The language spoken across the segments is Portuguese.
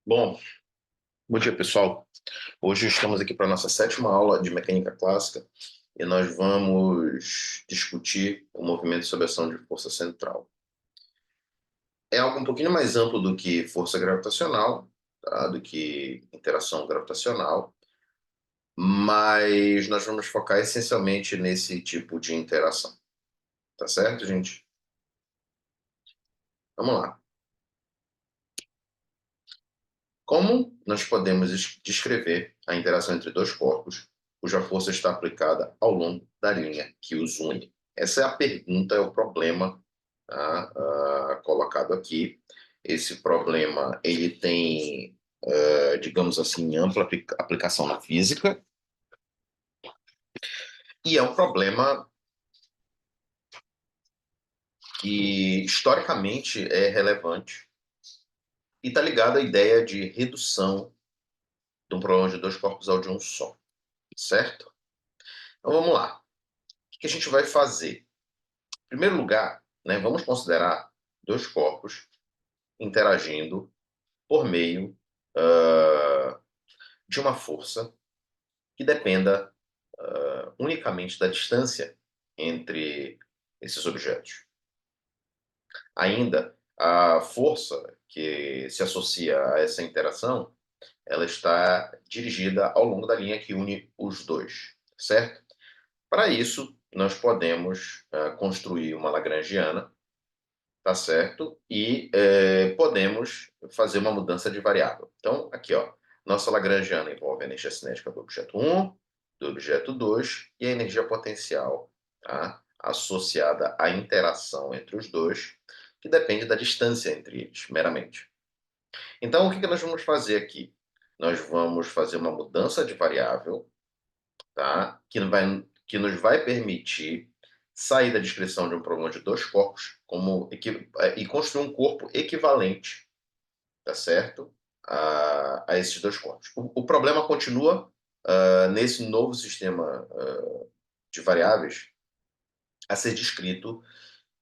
Bom, bom dia, pessoal. Hoje estamos aqui para a nossa sétima aula de mecânica clássica e nós vamos discutir o movimento sob ação de força central. É algo um pouquinho mais amplo do que força gravitacional, tá? Do que interação gravitacional, mas nós vamos focar essencialmente nesse tipo de interação. Tá certo, gente? Vamos lá. Como nós podemos descrever a interação entre dois corpos cuja força está aplicada ao longo da linha que os une? Essa é a pergunta, é o problema, tá, colocado aqui. Esse problema ele tem, digamos assim, ampla aplicação na física e é um problema que historicamente é relevante e está ligado à ideia de redução de um problema de dois corpos ao de um só, certo? Então vamos lá. O que a gente vai fazer? Em primeiro lugar, né, vamos considerar dois corpos interagindo por meio de uma força que dependa unicamente da distância entre esses objetos. Ainda, a força que se associa a essa interação, ela está dirigida ao longo da linha que une os dois, certo? Para isso, nós podemos construir uma lagrangiana, tá certo? E podemos fazer uma mudança de variável. Então, aqui, ó, nossa lagrangiana envolve a energia cinética do objeto 1, do objeto 2 e a energia potencial, tá? Associada à interação entre os dois, que depende da distância entre eles, meramente. Então, o que nós vamos fazer aqui? Nós vamos fazer uma mudança de variável, tá? Que nos vai permitir sair da descrição de um problema de dois corpos e construir um corpo equivalente, tá certo? A esses dois corpos. O problema continua nesse novo sistema de variáveis a ser descrito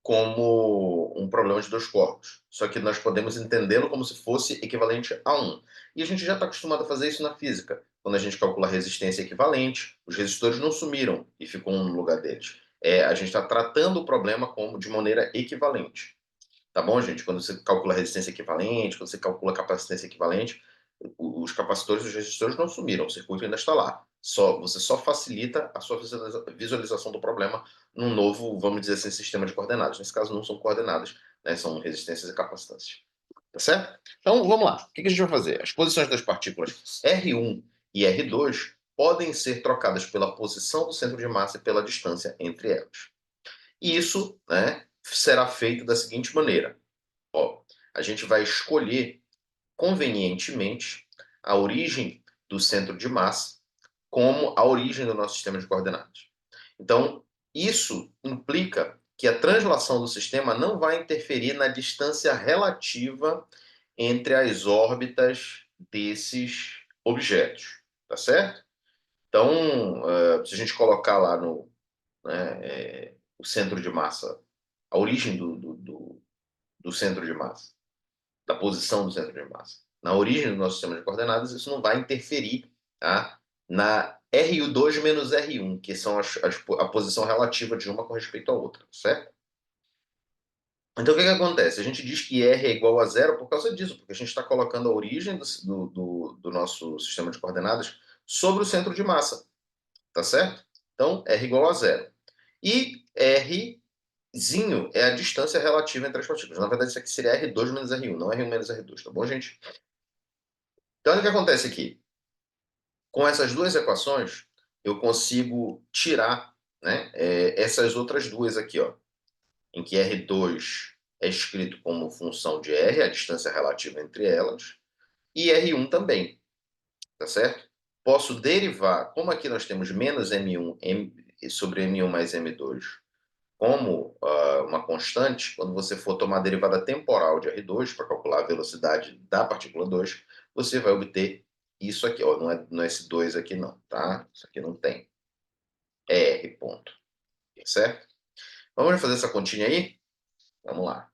como um problema de dois corpos. Só que nós podemos entendê-lo como se fosse equivalente a um. E a gente já está acostumado a fazer isso na física. Quando a gente calcula a resistência equivalente, os resistores não sumiram e ficou um no lugar deles. A gente está tratando o problema como de maneira equivalente. Tá bom, gente? Quando você calcula a resistência equivalente, quando você calcula a capacitância equivalente, os capacitores e os resistores não sumiram, o circuito ainda está lá. Você só facilita a sua visualização do problema num novo, vamos dizer assim, sistema de coordenadas. Nesse caso, não são coordenadas, né? São resistências e capacitâncias. Tá certo? Então, vamos lá. O que a gente vai fazer? As posições das partículas R1 e R2 podem ser trocadas pela posição do centro de massa e pela distância entre elas. E isso, né, será feito da seguinte maneira. Ó, a gente vai escolher convenientemente a origem do centro de massa como a origem do nosso sistema de coordenadas. Então, isso implica que a translação do sistema não vai interferir na distância relativa entre as órbitas desses objetos, tá certo? Então, se a gente colocar lá no, né, o centro de massa, a origem do centro de massa, da posição do centro de massa. Na origem do nosso sistema de coordenadas, isso não vai interferir, tá, na RU2 menos R1, que são a posição relativa de uma com respeito à outra, certo? Então, o que acontece? A gente diz que R é igual a zero por causa disso, porque a gente está colocando a origem do nosso sistema de coordenadas sobre o centro de massa, tá certo? Então, R igual a zero. E Rzinho é a distância relativa entre as partículas. Na verdade, isso aqui seria R2 menos R1, não R1 menos R2, tá bom, gente? Então, o que acontece aqui? Com essas duas equações, eu consigo tirar, né, essas outras duas aqui, ó, em que R2 é escrito como função de R, a distância relativa entre elas, e R1 também, tá certo? Posso derivar, como aqui nós temos menos M1 sobre M1 mais M2 como uma constante, quando você for tomar a derivada temporal de R2 para calcular a velocidade da partícula 2, você vai obter isso aqui, ó, não é esse 2 aqui não, tá? Isso aqui não tem. É R ponto, certo? Vamos fazer essa continha aí? Vamos lá.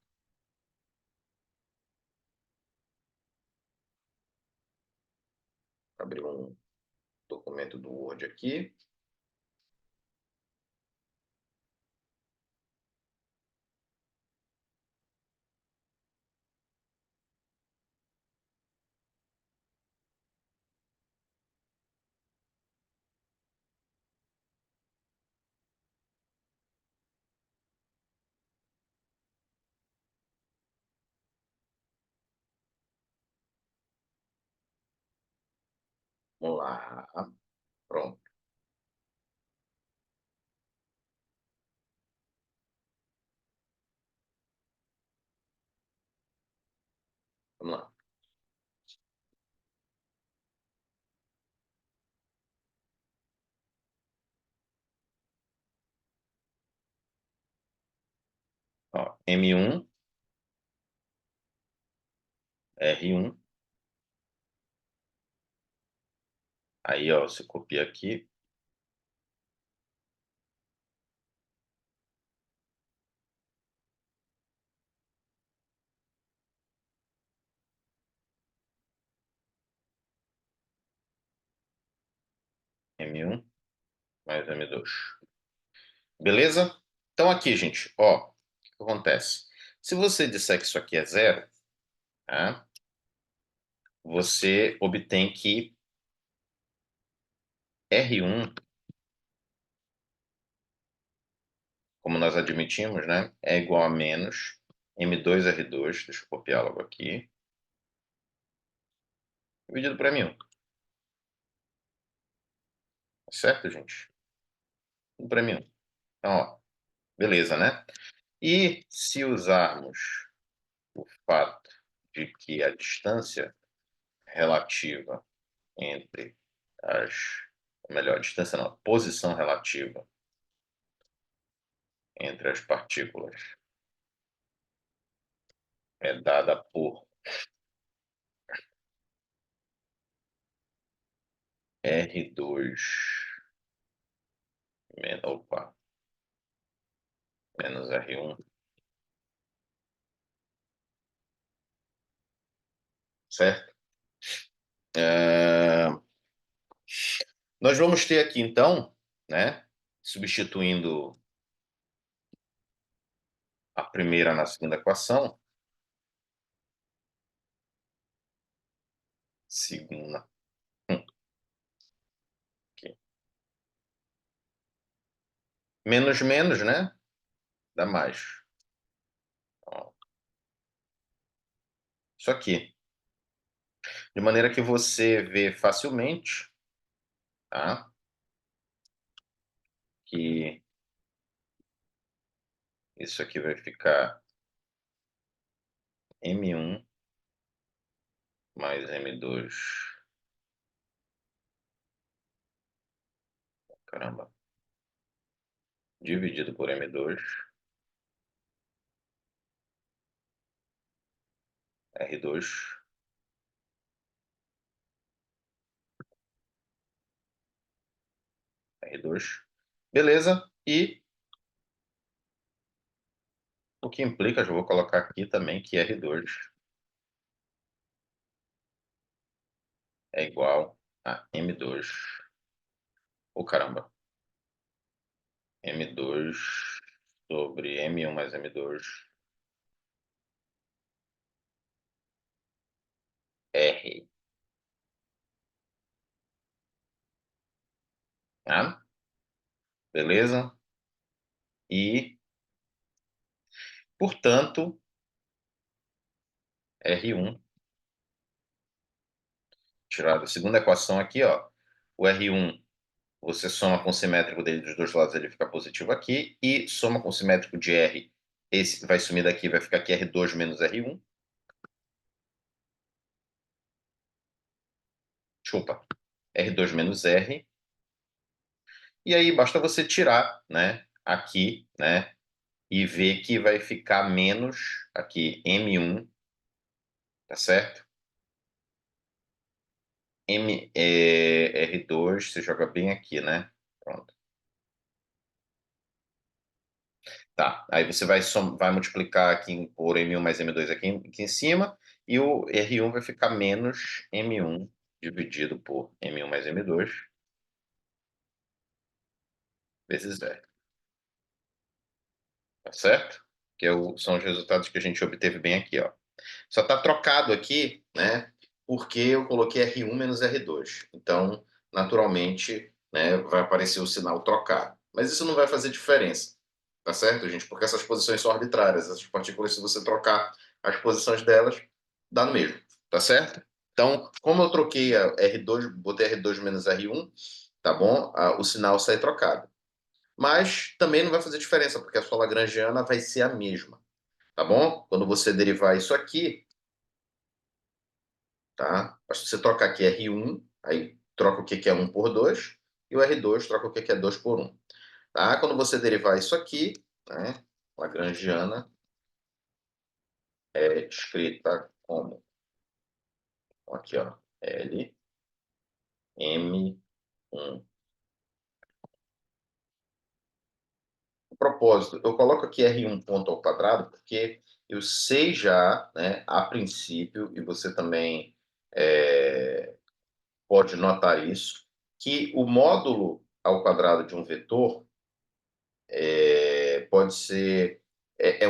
abrir um documento do Word aqui. Vamos lá. Pronto. Vamos lá. Ó, M1, R1. Aí, ó, você copia aqui. M1 mais M2. Beleza? Então aqui, gente, ó, o que acontece? Se você disser que isso aqui é zero, tá? Você obtém que R1, como nós admitimos, né, é igual a menos M2R2, deixa eu copiar logo aqui, dividido por M1. Certo, gente? Tudo para M1. Então, ó, beleza, né? E se usarmos o fato de que a distância relativa entre as, ou melhor, distância não, posição relativa entre as partículas é dada por R2 opa, menos R1, certo? É, nós vamos ter aqui, então, né, substituindo a primeira na segunda equação, segunda, aqui. Menos menos, né, dá mais. Ó, isso aqui. De maneira que você vê facilmente, tá, que isso aqui vai ficar M1 mais M2, caramba, dividido por M2, R2, R2. Beleza? E o que implica, já vou colocar aqui também, que R2 é igual a M2. Ô, caramba. M2 sobre M1 mais M2, R. Tá? Beleza? E, portanto, R1, tirado a segunda equação aqui, ó. O R1, você soma com o simétrico dele dos dois lados, ele fica positivo aqui. E soma com o simétrico de R, esse vai sumir daqui, vai ficar aqui R2 menos R1. Desculpa, R2 menos R. E aí basta você tirar, né, aqui, né, e ver que vai ficar menos aqui M1, tá certo? R2, você joga bem aqui, né? Pronto. Tá, aí você vai multiplicar aqui por M1 mais M2 aqui em cima, e o R1 vai ficar menos M1 dividido por M1 mais M2 vezes R, tá certo? Que são os resultados que a gente obteve bem aqui, ó. Só está trocado aqui, né? Porque eu coloquei R1 menos R2. Então, naturalmente, né, vai aparecer o sinal trocado. Mas isso não vai fazer diferença, tá certo, gente? Porque essas posições são arbitrárias. Essas partículas, se você trocar as posições delas, dá no mesmo, tá certo? Então, como eu troquei a R2, botei R2 menos R1, tá bom? O sinal sai trocado. Mas também não vai fazer diferença, porque a sua lagrangiana vai ser a mesma, tá bom? Quando você derivar isso aqui, tá? Basta você trocar aqui R1, aí troca o que é 1 por 2, e o R2 troca o que é 2 por 1. Tá? Quando você derivar isso aqui, né, lagrangiana é escrita como, aqui, ó, L, M, 1. A propósito, eu coloco aqui R1 ponto ao quadrado porque eu sei já, né, a princípio, e você também pode notar isso, que o módulo ao quadrado de um vetor pode ser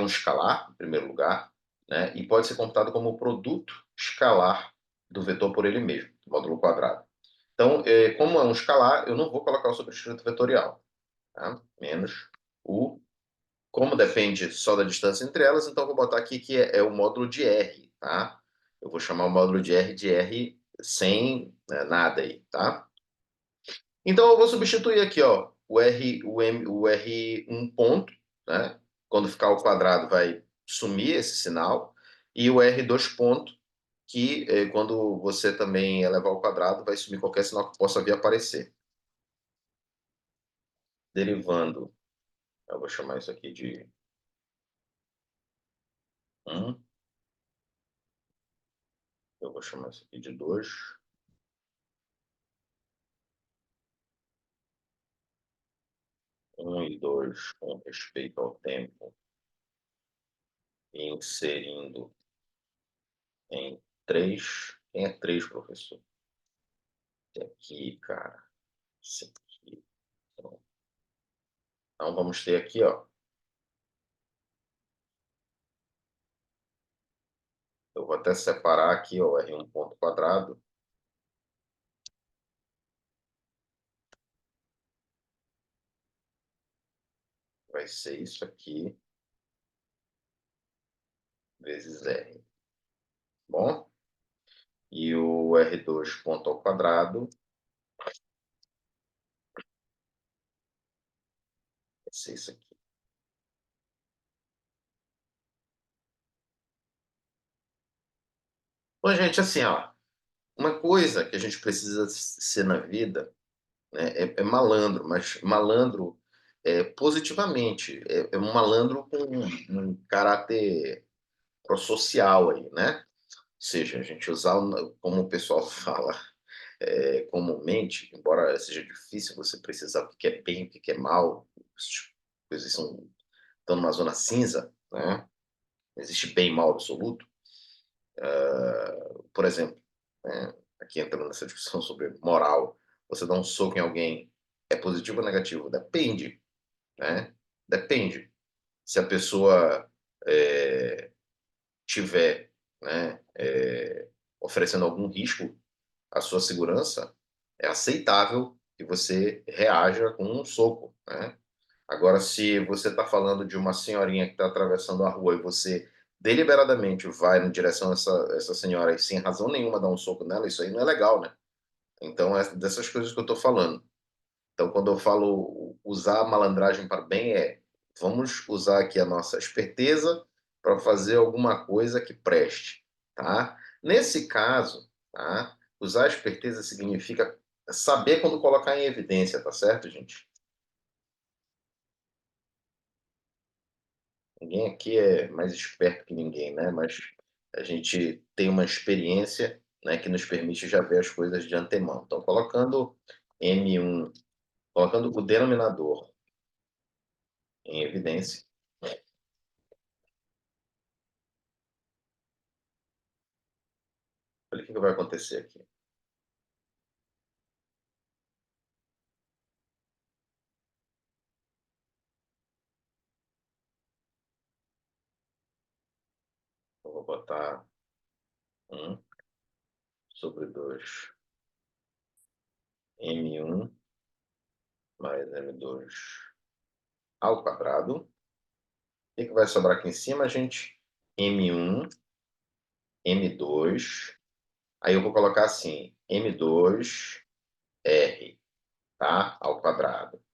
um escalar, em primeiro lugar, né? E pode ser computado como o produto escalar do vetor por ele mesmo, módulo quadrado. Então, como é um escalar, eu não vou colocar o subscrito vetorial, tá? Menos o. Como depende só da distância entre elas, então eu vou botar aqui que é o módulo de R, tá? Eu vou chamar o módulo de R sem, né, nada aí, tá? Então eu vou substituir aqui, ó, o R1 ponto, né? Quando ficar ao quadrado vai sumir esse sinal, e o R2 ponto, que quando você também elevar ao quadrado vai sumir qualquer sinal que possa vir aparecer. Derivando, eu vou chamar isso aqui de 1, eu vou chamar isso aqui de 2, 1 e 2 com respeito ao tempo, inserindo em 3. Quem é 3, professor? Esse aqui, cara. Esse aqui. Então vamos ter aqui, ó. Eu vou até separar aqui, ó, R1 ponto quadrado. Vai ser isso aqui vezes R. Bom? E o R2 ponto ao quadrado vai ser isso aqui. Bom, gente, assim, ó. Uma coisa que a gente precisa ser na vida, né, é malandro, mas malandro positivamente. É um malandro com um caráter social aí, né? Ou seja, a gente usar, como o pessoal fala comumente, embora seja difícil você precisar o que é bem, o que é mal, as coisas estão numa zona cinza, né? Não existe bem e mal absoluto. Por exemplo, né, aqui entrando nessa discussão sobre moral, você dá um soco em alguém, é positivo ou negativo? Depende, né? Depende. Se a pessoa tiver, né, oferecendo algum risco à sua segurança, é aceitável que você reaja com um soco, né? Agora, se você está falando de uma senhorinha que está atravessando a rua e você deliberadamente vai na direção dessa senhora e sem razão nenhuma dá um soco nela, isso aí não é legal, né? Então, é dessas coisas que eu estou falando. Então, quando eu falo usar a malandragem para bem, vamos usar aqui a nossa esperteza para fazer alguma coisa que preste, tá? Nesse caso, tá? Usar a esperteza significa saber quando colocar em evidência, tá certo, gente? Ninguém aqui é mais esperto que ninguém, né? Mas a gente tem uma experiência, né, que nos permite já ver as coisas de antemão. Então, colocando M1, colocando o denominador em evidência, olha o que vai acontecer aqui. vou botar 1/2 M1 mais M2 ao quadrado. O que vai sobrar aqui em cima, gente? M1, M2. Aí eu vou colocar assim, M2R, tá? Ao quadrado.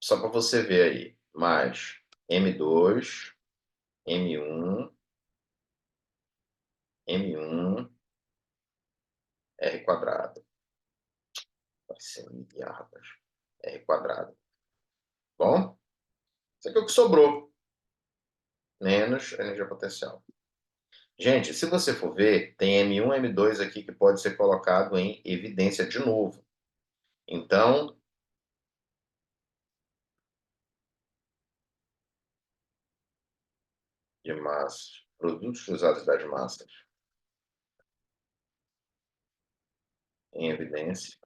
Só para você ver aí. Mais M2, M1, M1, R quadrado. Vai ser milhardas. R quadrado. Bom, isso aqui é o que sobrou. Menos energia potencial. Gente, se você for ver, tem M1, M2 aqui que pode ser colocado em evidência de novo. Então, de massas, produtos usados das massas em evidência.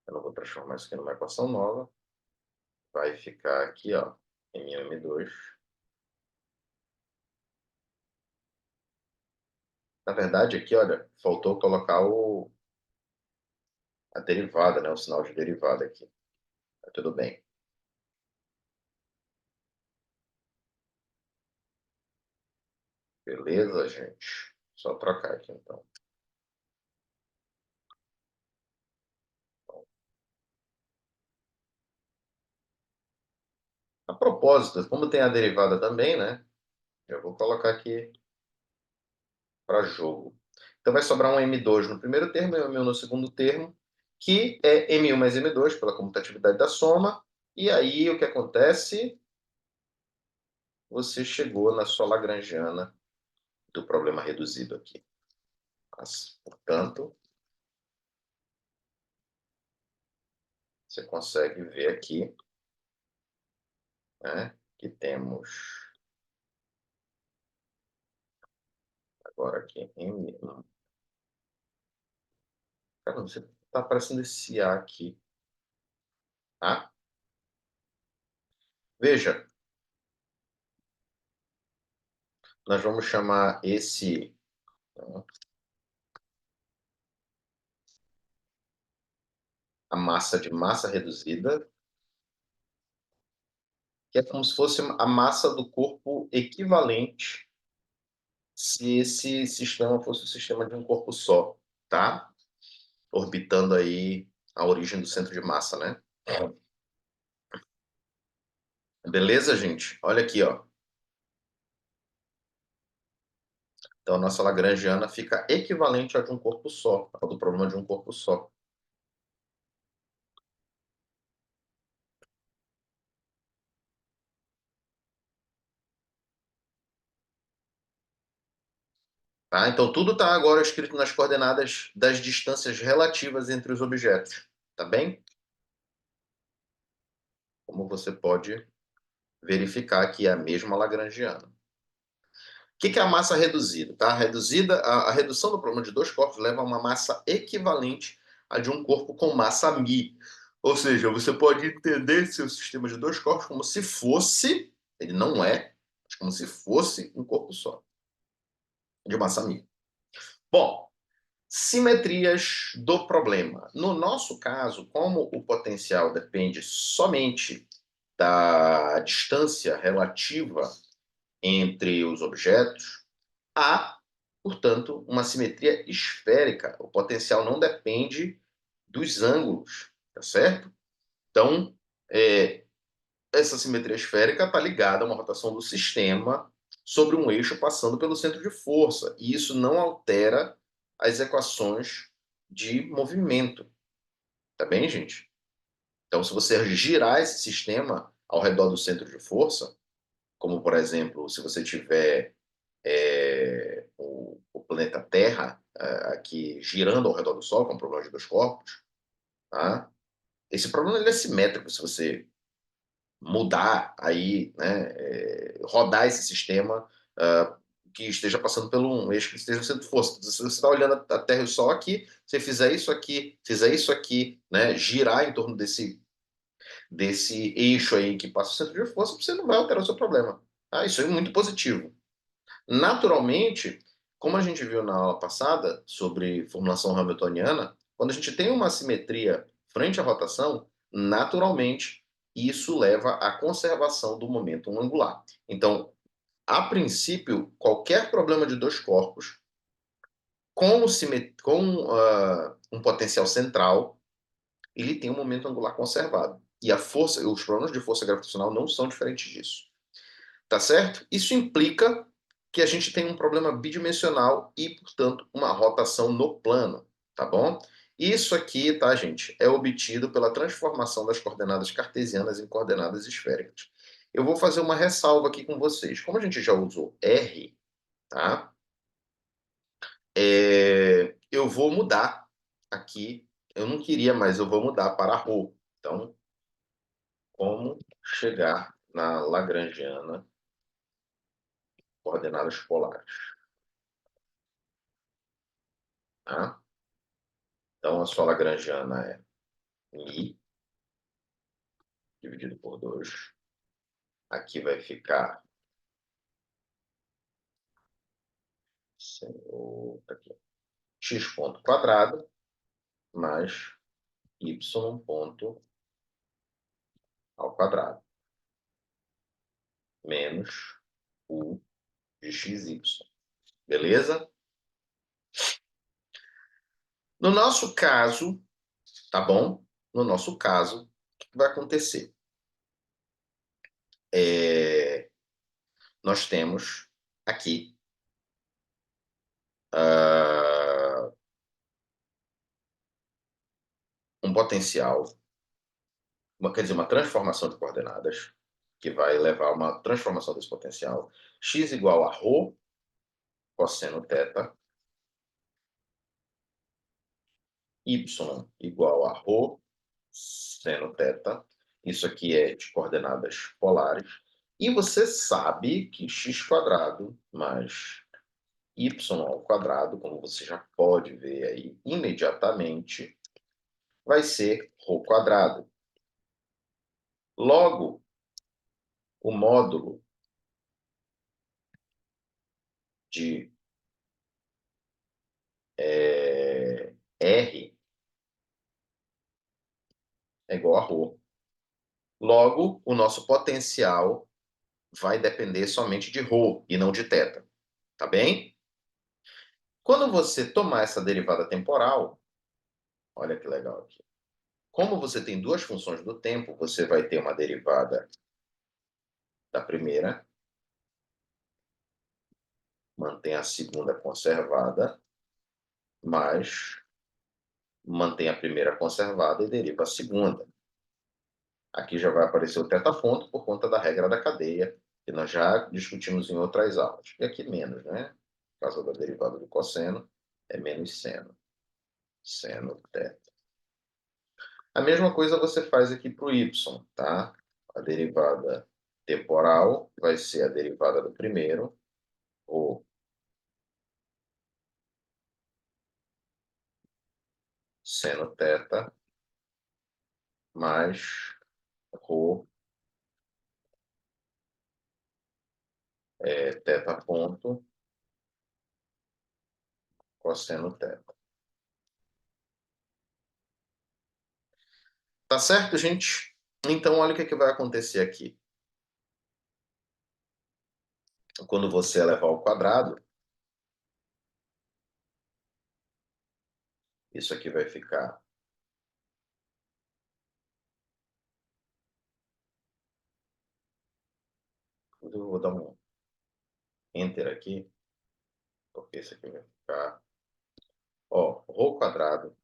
Eu não vou transformar isso aqui numa equação nova. Vai ficar aqui, ó, M1, M2. Na verdade, aqui, olha, faltou colocar a derivada, né? O sinal de derivada aqui. Mas tudo bem. Beleza, gente? Só trocar aqui, então. A propósito, como tem a derivada também, né? Eu vou colocar aqui para jogo. Então vai sobrar um M2 no primeiro termo e um M1 no segundo termo, que é M1 mais M2 pela comutatividade da soma. E aí o que acontece? Você chegou na sua lagrangiana do problema reduzido aqui. Mas, portanto, você consegue ver aqui, né, que temos agora aqui M1. Cara, você está aparecendo esse A aqui, tá? Veja, nós vamos chamar esse, né, a massa de massa reduzida, que é como se fosse a massa do corpo equivalente se esse sistema fosse o sistema de um corpo só, tá? Orbitando aí a origem do centro de massa, né? Beleza, gente? Olha aqui, ó. Então, a nossa lagrangiana fica equivalente à de um corpo só, ao do problema de um corpo só. Tá? Então, tudo está agora escrito nas coordenadas das distâncias relativas entre os objetos. Tá bem? Como você pode verificar que é a mesma lagrangiana. O que é a massa reduzida? Tá? A redução do problema de dois corpos leva a uma massa equivalente à de um corpo com massa μ. Ou seja, você pode entender seu sistema de dois corpos como se fosse, ele não é, mas como se fosse um corpo só, de massa μ. Bom, simetrias do problema. No nosso caso, como o potencial depende somente da distância relativa entre os objetos, há, portanto, uma simetria esférica. O potencial não depende dos ângulos, tá certo? Então, essa simetria esférica está ligada a uma rotação do sistema sobre um eixo passando pelo centro de força. E isso não altera as equações de movimento. Tá bem, gente? Então, se você girar esse sistema ao redor do centro de força, como, por exemplo, se você tiver o planeta Terra aqui girando ao redor do Sol, que é um problema de dois corpos, tá? Esse problema ele é simétrico se você mudar aí, né, rodar esse sistema que esteja passando por um eixo que esteja sendo força. Se você está olhando a Terra e o Sol aqui, se fizer isso aqui, né, girar em torno desse eixo aí que passa o centro de força, você não vai alterar o seu problema. Ah, isso é muito positivo. Naturalmente, como a gente viu na aula passada sobre formulação hamiltoniana, quando a gente tem uma assimetria frente à rotação, naturalmente isso leva à conservação do momento angular. Então, a princípio, qualquer problema de dois corpos com um potencial central, ele tem um momento angular conservado. E a força, os problemas de força gravitacional não são diferentes disso. Tá certo? Isso implica que a gente tem um problema bidimensional e, portanto, uma rotação no plano, tá bom? Isso aqui, tá, gente, é obtido pela transformação das coordenadas cartesianas em coordenadas esféricas. Eu vou fazer uma ressalva aqui com vocês. Como a gente já usou R, tá? Eu vou mudar aqui. Eu não queria, mas eu vou mudar para ρ. Então, como chegar na Lagrangiana, coordenadas polares, tá? Então, a sua Lagrangiana é Mi dividido por 2. Aqui vai ficar aqui, x ponto quadrado mais y ponto ao quadrado menos u de xy. Beleza? No nosso caso, tá bom? No nosso caso, o que vai acontecer? Nós temos aqui um potencial, quer dizer, uma transformação de coordenadas, que vai levar a uma transformação desse potencial. X igual a ρ cosseno θ, y igual a ρ seno θ. Isso aqui é de coordenadas polares. E você sabe que x quadrado mais y ao quadrado, como você já pode ver aí imediatamente, vai ser ρ quadrado. Logo, o módulo de R é igual a ρ. Logo, o nosso potencial vai depender somente de ρ e não de θ. Tá bem? Quando você tomar essa derivada temporal, olha que legal aqui. Como você tem duas funções do tempo, você vai ter uma derivada da primeira, mantém a segunda conservada, mas mantém a primeira conservada e deriva a segunda. Aqui já vai aparecer o θ-ponto por conta da regra da cadeia, que nós já discutimos em outras aulas. E aqui menos, né? Por causa da derivada do cosseno, é menos seno. Seno θ. A mesma coisa você faz aqui para o y, tá? A derivada temporal vai ser a derivada do primeiro, ou seno θ, mais ρ θ ponto cosseno θ. Tá certo, gente? Então, olha o que vai acontecer aqui. Quando você elevar ao quadrado, isso aqui vai ficar eu vou dar um enter aqui, porque isso aqui vai ficar, ó, ρ quadrado,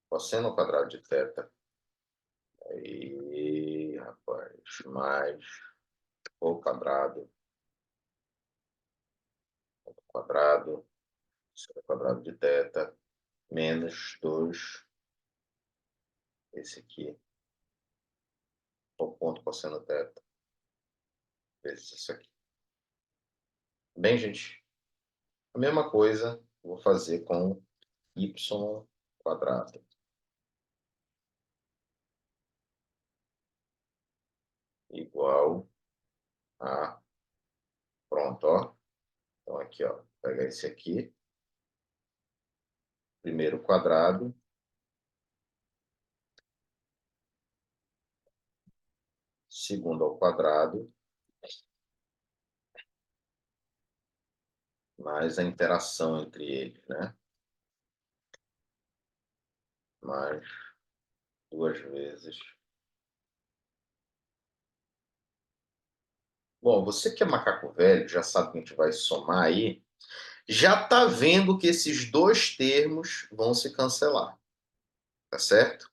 cosseno ao quadrado de θ, aí, rapaz, mais ρ quadrado, seno ao quadrado de θ, menos 2, esse aqui, o ponto cosseno θ, vezes isso aqui. Bem, gente, A mesma coisa vou fazer com y quadrado igual a... Pronto, ó. Então, aqui, ó. Vou pegar esse aqui. Primeiro quadrado. Segundo ao quadrado. Mais a interação entre eles, né? Mais duas vezes. Bom, você que é macaco velho, já sabe que a gente vai somar aí, já está vendo que esses dois termos vão se cancelar, tá certo?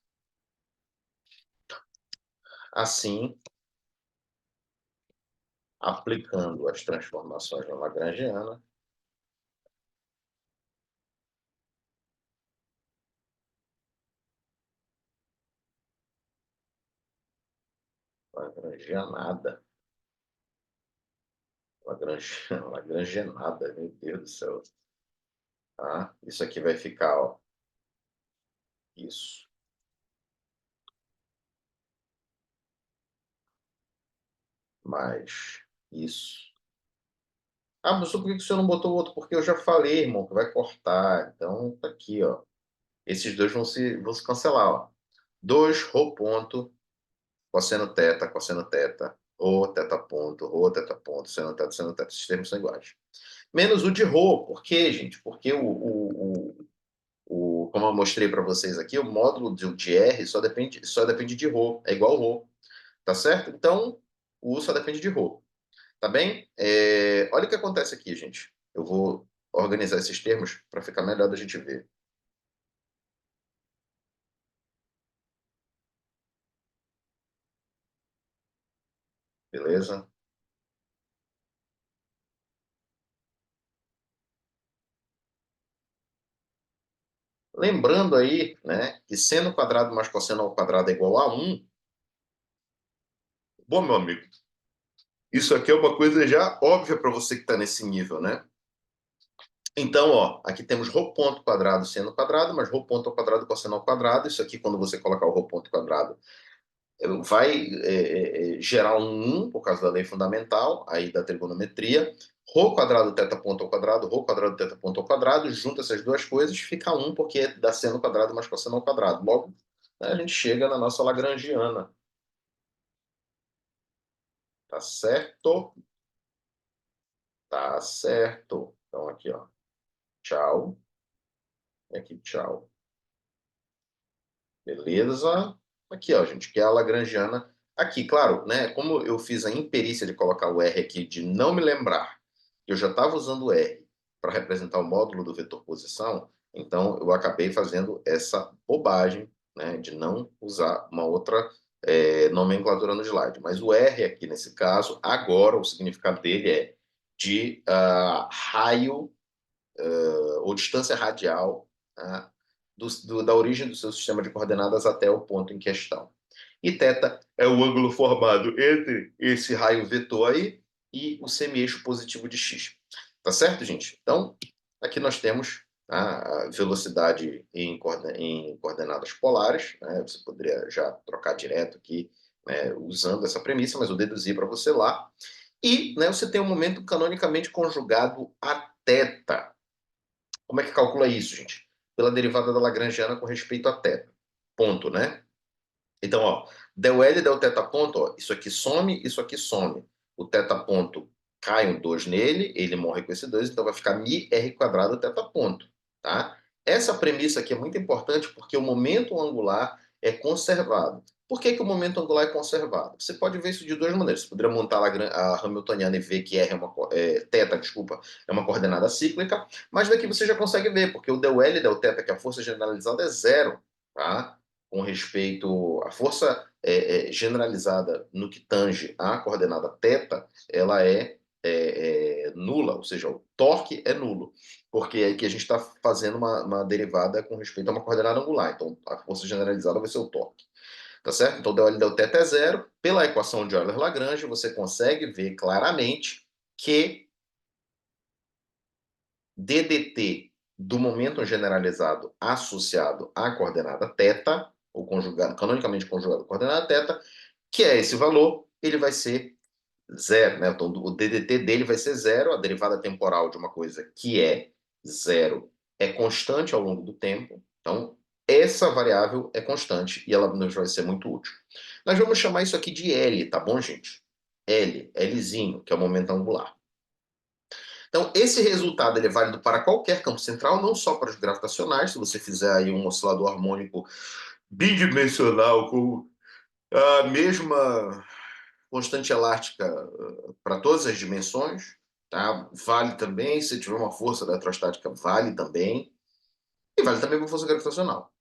Assim, aplicando as transformações na Lagrangiana, Lagrangianada, Lagrangianada, meu Deus do céu. Tá? Isso aqui vai ficar, ó, isso, mais isso. Ah, mas por que que o senhor não botou o outro? Porque eu já falei, irmão, que vai cortar. Então, tá aqui, ó. Esses dois vão se cancelar, ó. 2 rho ponto, cosseno teta, rho teta ponto, seno teta. Esses termos são iguais. Menos o de rho. Por quê, gente? Porque como eu mostrei para vocês aqui, o módulo de R só depende de rho. É igual rho. Tá certo? Então, o U só depende de rho. Tá bem? Olha o que acontece aqui, gente. Eu vou organizar esses termos para ficar melhor da gente ver. Beleza? Lembrando aí, né, que seno quadrado mais cosseno ao quadrado é igual a 1. Bom, meu amigo, isso aqui é uma coisa já óbvia para você que está nesse nível, né? Então, ó, aqui temos rho ponto quadrado seno quadrado, mais rho ponto ao quadrado cosseno ao quadrado. Isso aqui, quando você colocar o rho ponto quadrado, vai gerar um 1 por causa da lei fundamental, aí da trigonometria. Rho quadrado teta ponto ao quadrado, rho quadrado teta ponto ao quadrado, junta essas duas coisas, fica 1 porque dá seno quadrado mais cosseno ao quadrado. Logo, né, a gente chega na nossa lagrangiana. Tá certo? Tá certo. Então aqui, ó. Tchau. E aqui, tchau. Beleza? Aqui, ó, gente, que é a lagrangiana. Aqui, claro, né? Como eu fiz a imperícia de colocar o R aqui, de não me lembrar que eu já estava usando o R para representar o módulo do vetor posição, então eu acabei fazendo essa bobagem, né? De não usar uma outra nomenclatura no slide. Mas o R aqui, nesse caso, agora o significado dele é de raio ou distância radial, tá? Da origem do seu sistema de coordenadas até o ponto em questão. E θ é o ângulo formado entre esse raio vetor aí e o semi-eixo positivo de x. Tá certo, gente? Então, aqui nós temos a velocidade em coordenadas polares, né? Você poderia já trocar direto aqui, né, usando essa premissa, mas eu deduzi para você lá. E, né, você tem um momento canonicamente conjugado a θ. Como é que calcula isso, gente? Pela derivada da Lagrangiana com respeito a θ. Ponto, né? Então, ó, del L, del θ ponto, ó, isso aqui some. O θ ponto cai um 2 nele, ele morre com esse 2, então vai ficar mi r quadrado θ ponto, tá? Essa premissa aqui é muito importante porque o momento angular é conservado. Por que que o momento angular é conservado? Você pode ver isso de duas maneiras. Você poderia montar a Hamiltoniana e ver que R θ, desculpa, é uma coordenada cíclica, mas daqui você já consegue ver, porque o del L, del θ, que é a força generalizada, é zero, tá? Com respeito à força generalizada no que tange à coordenada θ, ela é nula, ou seja, o torque é nulo, porque é que a gente está fazendo uma derivada com respeito a uma coordenada angular, então a força generalizada vai ser o torque. Tá certo? Então, del L del θ é zero. Pela equação de Euler-Lagrange, você consegue ver claramente que DDT do momento generalizado associado à coordenada θ, ou conjugado, canonicamente conjugado à coordenada θ, que é esse valor, ele vai ser zero, né? Então, o DDT dele vai ser zero, a derivada temporal de uma coisa que é zero é constante ao longo do tempo. Então, essa variável é constante e ela nos vai ser muito útil. Nós vamos chamar isso aqui de L, tá bom, gente? Lzinho, que é o momento angular. Então, esse resultado ele é válido para qualquer campo central, não só para os gravitacionais. Se você fizer aí um oscilador harmônico bidimensional com a mesma constante elástica para todas as dimensões, tá? Vale também, se tiver uma força eletrostática, vale também. E vale também para força gravitacional.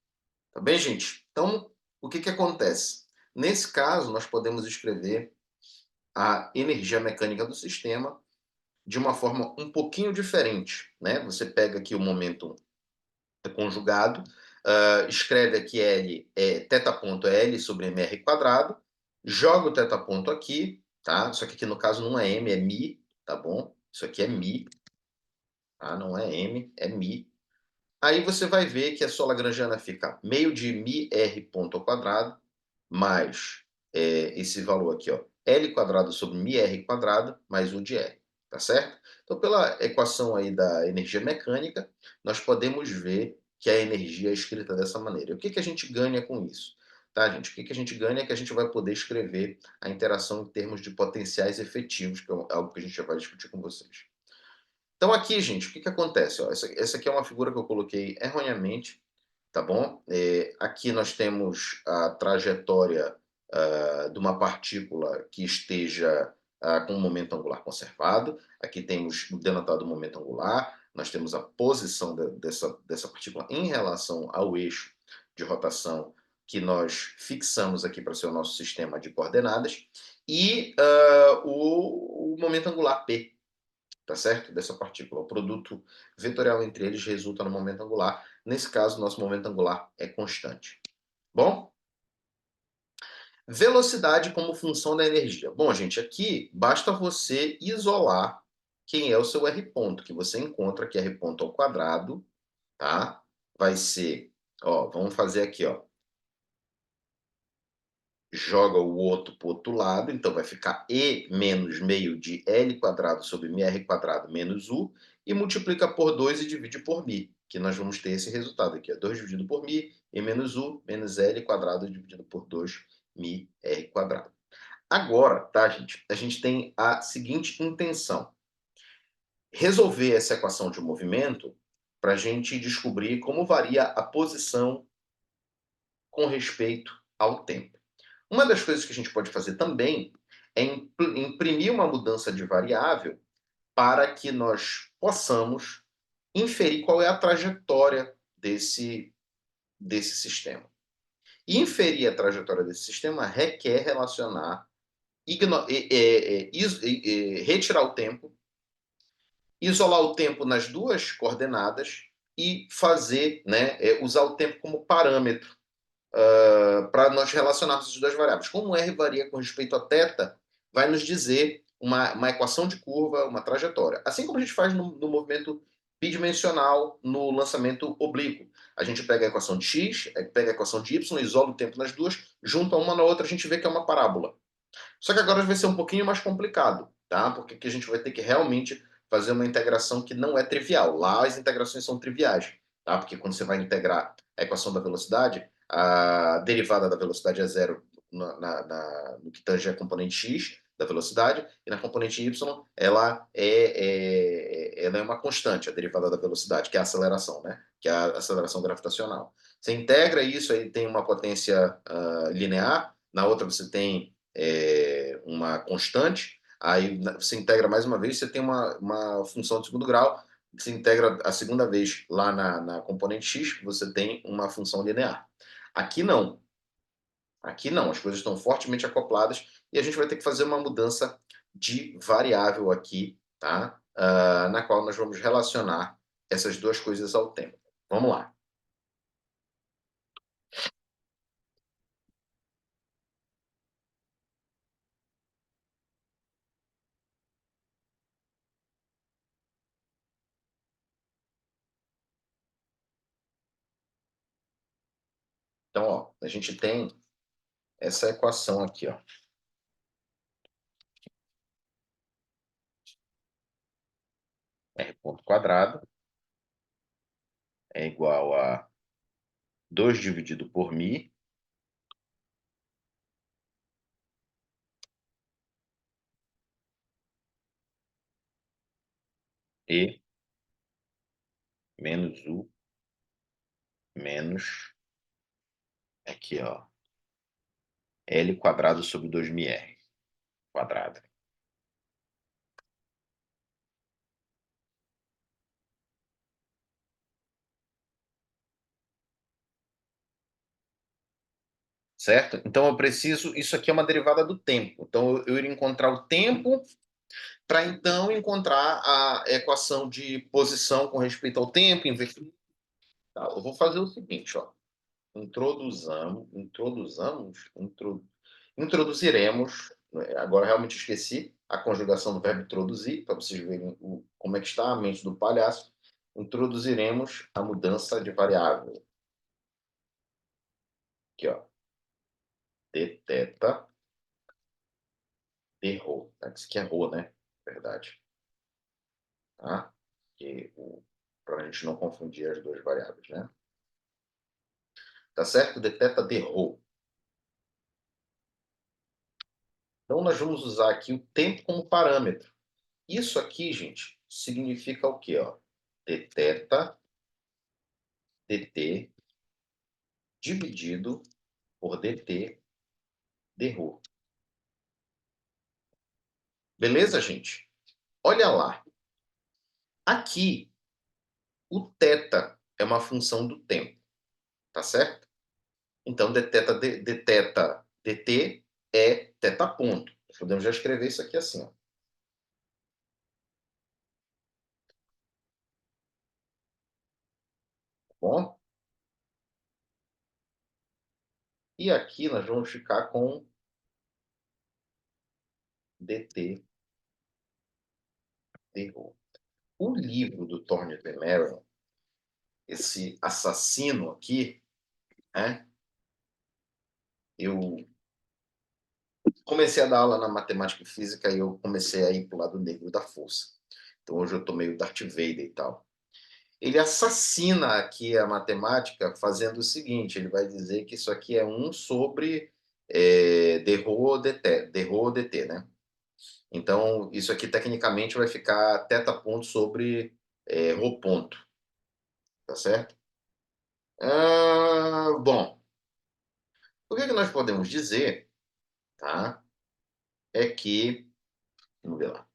Tá bem, gente? Então, o que acontece? Nesse caso, nós podemos escrever a energia mecânica do sistema de uma forma um pouquinho diferente, né? Você pega aqui o momento conjugado, escreve aqui L, θ ponto é L sobre mr quadrado, joga o θ ponto aqui, tá? Só que aqui no caso não é m, é mi, tá bom? Isso aqui é mi, tá? Não é m, é mi. Aí você vai ver que a sua lagrangiana fica meio de mi r ponto ao quadrado, mais esse valor aqui, ó, L quadrado sobre mi r quadrado, mais 1 de R, tá certo? Então, pela equação aí da energia mecânica, nós podemos ver que a energia é escrita dessa maneira. E o que a gente ganha com isso? Tá, gente? O que a gente ganha é que a gente vai poder escrever a interação em termos de potenciais efetivos, que é algo que a gente já vai discutir com vocês. Então, aqui, gente, o que acontece? Ó, essa aqui é uma figura que eu coloquei erroneamente, tá bom? Aqui nós temos a trajetória de uma partícula que esteja com o momento angular conservado. Aqui temos o denotado momento angular. Nós temos a posição dessa partícula em relação ao eixo de rotação que nós fixamos aqui para ser o nosso sistema de coordenadas. E o momento angular P, tá certo? Dessa partícula. O produto vetorial entre eles resulta no momento angular. Nesse caso, nosso momento angular é constante. Bom? Velocidade como função da energia. Bom, gente, aqui basta você isolar quem é o seu R ponto, que você encontra que R ponto ao quadrado, tá? Vai ser, ó, vamos fazer aqui, ó, joga o outro para o outro lado, então vai ficar E menos meio de L quadrado sobre mr quadrado menos U, e multiplica por 2 e divide por mi, que nós vamos ter esse resultado aqui, ó, 2 dividido por mi, E menos U, menos L quadrado dividido por 2, mi R quadrado. Agora, tá, gente, a gente tem a seguinte intenção: resolver essa equação de movimento para a gente descobrir como varia a posição com respeito ao tempo. Uma das coisas que a gente pode fazer também é imprimir uma mudança de variável para que nós possamos inferir qual é a trajetória desse sistema. Inferir a trajetória desse sistema requer relacionar, retirar o tempo, isolar o tempo nas duas coordenadas e fazer, né, usar o tempo como parâmetro para nós relacionarmos essas duas variáveis. Como R varia com respeito a θ, vai nos dizer uma equação de curva, uma trajetória. Assim como a gente faz no movimento bidimensional no lançamento oblíquo. A gente pega a equação de x, pega a equação de y, isola o tempo nas duas, junta uma na outra, a gente vê que é uma parábola. Só que agora vai ser um pouquinho mais complicado, tá? Porque aqui a gente vai ter que realmente fazer uma integração que não é trivial. Lá as integrações são triviais, tá? Porque quando você vai integrar a equação da velocidade, a derivada da velocidade é zero no que tange a componente x da velocidade, e na componente y ela é uma constante, a derivada da velocidade, que é a aceleração, né? Que é a aceleração gravitacional. Você integra isso, aí tem uma potência linear, na outra você tem uma constante, aí você integra mais uma vez, você tem uma função de segundo grau, você integra a segunda vez lá na componente x, você tem uma função linear. Aqui não. Aqui não, as coisas estão fortemente acopladas e a gente vai ter que fazer uma mudança de variável aqui, tá? Na qual nós vamos relacionar essas duas coisas ao tempo. Vamos lá. Então, ó, a gente tem essa equação aqui, ó. R ponto quadrado é igual a 2 dividido por μ e menos U menos aqui, ó, L quadrado sobre 2μr quadrado. Certo? Então eu preciso, isso aqui é uma derivada do tempo. Então eu iria encontrar o tempo para então encontrar a equação de posição com respeito ao tempo, inverter. Tá, eu vou fazer o seguinte, ó. Introduziremos, né, agora realmente esqueci a conjugação do verbo introduzir, para vocês verem como é que está a mente do palhaço. Introduziremos a mudança de variável. Aqui, ó. De θ de ρ. Isso aqui é ρ, né? Verdade. Tá? Para a gente não confundir as duas variáveis, né? Tá certo? De θ de ρ. Então, nós vamos usar aqui o tempo como parâmetro. Isso aqui, gente, significa o quê? Ó? Dθ dt dividido por dt dρ. Beleza, gente? Olha lá. Aqui, o θ é uma função do tempo, tá certo? Então, dθ dt é θ ponto. Podemos já escrever isso aqui assim, ó. Tá bom? E aqui nós vamos ficar com dt dρ. O livro do Thornton Merrill, esse assassino aqui, né? Eu comecei a dar aula na matemática e física e eu comecei a ir para o lado negro da força. Então hoje eu estou meio Darth Vader e tal. Ele assassina aqui a matemática fazendo o seguinte, ele vai dizer que isso aqui é 1 sobre dρ dt, né? Então, isso aqui tecnicamente vai ficar θ ponto sobre ρ ponto, tá certo? Bom, o que nós podemos dizer, tá? É que, vamos ver lá,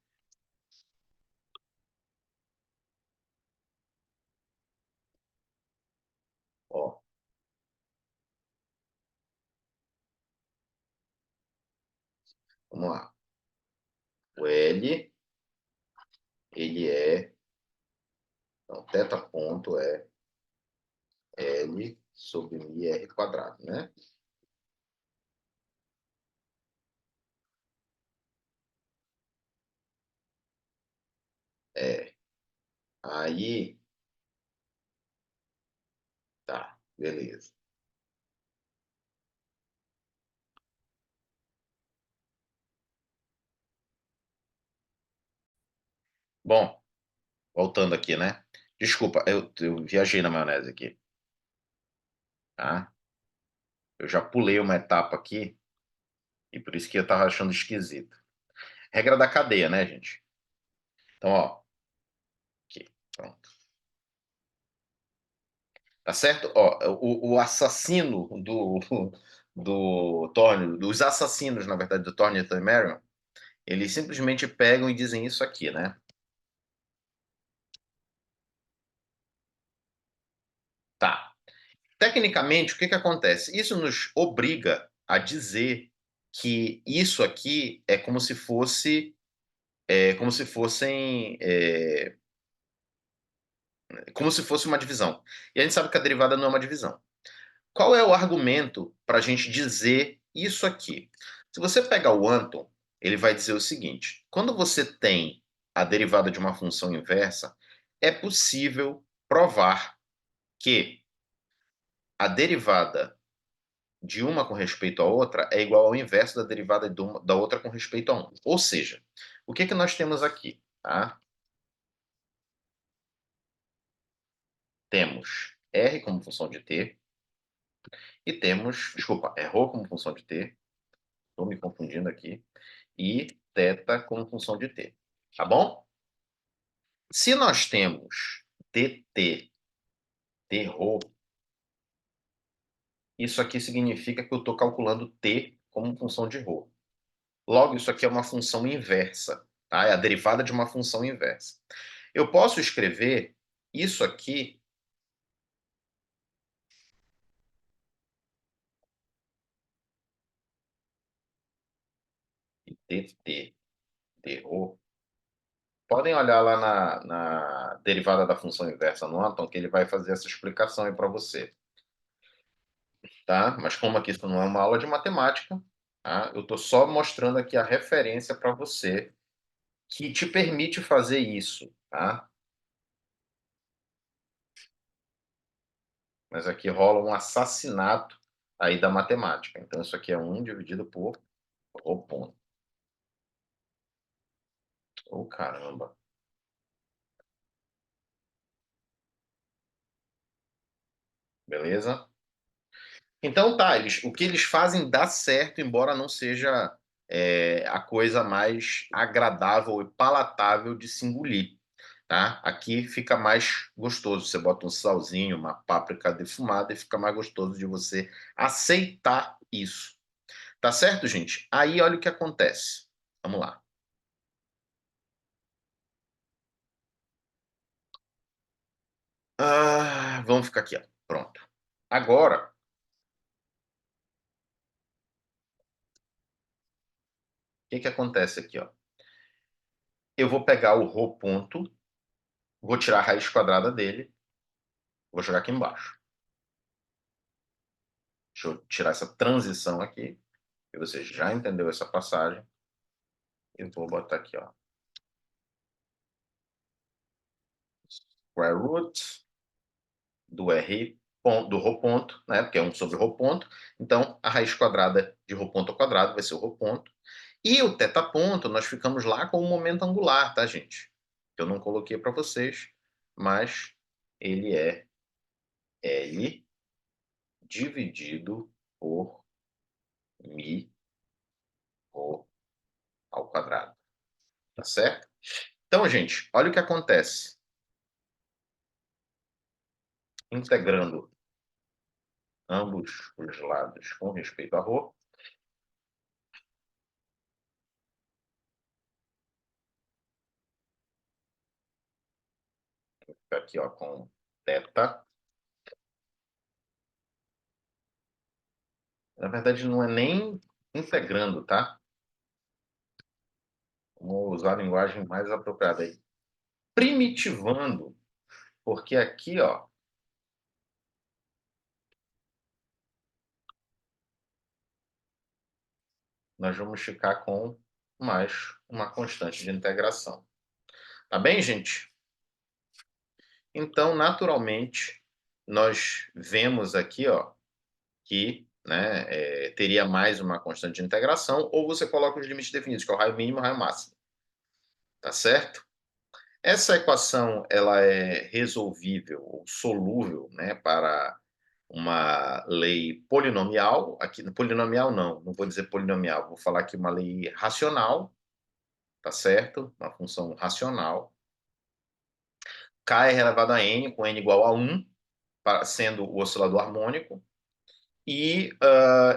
ó, vamos lá. O L, ele é, então, θ ponto é L sobre μr quadrado, né? É, aí, tá, beleza. Bom, voltando aqui, né? Desculpa, eu viajei na maionese aqui, tá? Eu já pulei uma etapa aqui e por isso que eu tava achando esquisito. Regra da cadeia, né, gente? Então, ó, aqui, pronto. Tá certo? Ó, o assassino do Thorne, dos assassinos, na verdade, do Thorne e Thormerion, eles simplesmente pegam e dizem isso aqui, né? Tá. Tecnicamente, o que que acontece? Isso nos obriga a dizer que isso aqui é como se fosse, como se fossem, como se fosse uma divisão. E a gente sabe que a derivada não é uma divisão. Qual é o argumento para a gente dizer isso aqui? Se você pegar o Anton, ele vai dizer o seguinte: quando você tem a derivada de uma função inversa, é possível provar que a derivada de uma com respeito à outra é igual ao inverso da derivada da outra com respeito a 1. Ou seja, o que, que nós temos aqui? Tá? Temos r como função de t e temos, desculpa, é ρ como função de t, estou me confundindo aqui, e θ como função de t. Tá bom? Se nós temos dt dρ, isso aqui significa que eu estou calculando t como função de ρ. Logo, isso aqui é uma função inversa, tá? É a derivada de uma função inversa. Eu posso escrever isso aqui dt dρ. Podem olhar lá na derivada da função inversa no Anton, que ele vai fazer essa explicação aí para você, tá? Mas como aqui isso não é uma aula de matemática, tá? Eu estou só mostrando aqui a referência para você que te permite fazer isso, tá? Mas aqui rola um assassinato aí da matemática. Então isso aqui é 1 dividido por o ponto. Oh, caramba. Beleza? Então tá, o que eles fazem dá certo, embora não seja a coisa mais agradável e palatável de se engolir, tá? Aqui fica mais gostoso. Você bota um salzinho, uma páprica defumada e fica mais gostoso de você aceitar isso. Tá certo, gente? Aí olha o que acontece. Vamos lá. Vamos ficar aqui, ó. Pronto. Agora, o que que acontece aqui, ó? Eu vou pegar o rho ponto, vou tirar a raiz quadrada dele, vou jogar aqui embaixo. Deixa eu tirar essa transição aqui, e você já entendeu essa passagem. Eu vou botar aqui, ó. Square root do R ponto, do rho ponto, né? Porque é 1 sobre rho ponto. Então, a raiz quadrada de rho ponto ao quadrado vai ser o rho ponto. E o θ ponto, nós ficamos lá com o momento angular, tá, gente? Eu não coloquei para vocês, mas ele é L dividido por mi rho ao quadrado. Tá certo? Então, gente, olha o que acontece. Integrando ambos os lados com respeito a ρ, fica aqui ó, com θ. Na verdade, não é nem integrando, tá? Vamos usar a linguagem mais apropriada aí. Primitivando, porque aqui, ó, nós vamos ficar com mais uma constante de integração. Tá bem, gente? Então, naturalmente, nós vemos aqui, ó, que né, teria mais uma constante de integração, ou você coloca os limites definidos, que é o raio mínimo e o raio máximo. Tá certo? Essa equação ela é resolvível ou solúvel, né, para uma lei polinomial. Aqui, polinomial não vou dizer polinomial, vou falar aqui uma lei racional, tá certo? Uma função racional. K é elevado a n, com n igual a 1, sendo o oscilador harmônico. E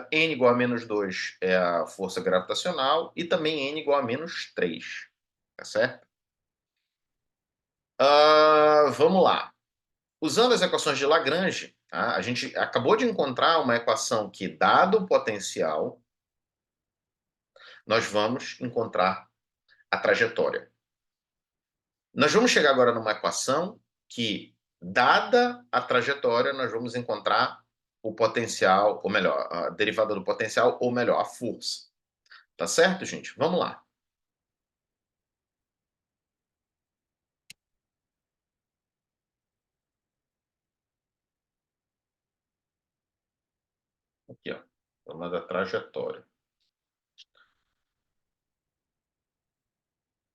n igual a menos 2 é a força gravitacional e também n igual a menos 3, tá certo? Vamos lá. Usando as equações de Lagrange, tá? A gente acabou de encontrar uma equação que, dado o potencial, nós vamos encontrar a trajetória. Nós vamos chegar agora numa equação que, dada a trajetória, nós vamos encontrar o potencial, ou melhor, a derivada do potencial, ou melhor, a força. Tá certo, gente? Vamos lá. Aqui, ó. Problema da trajetória.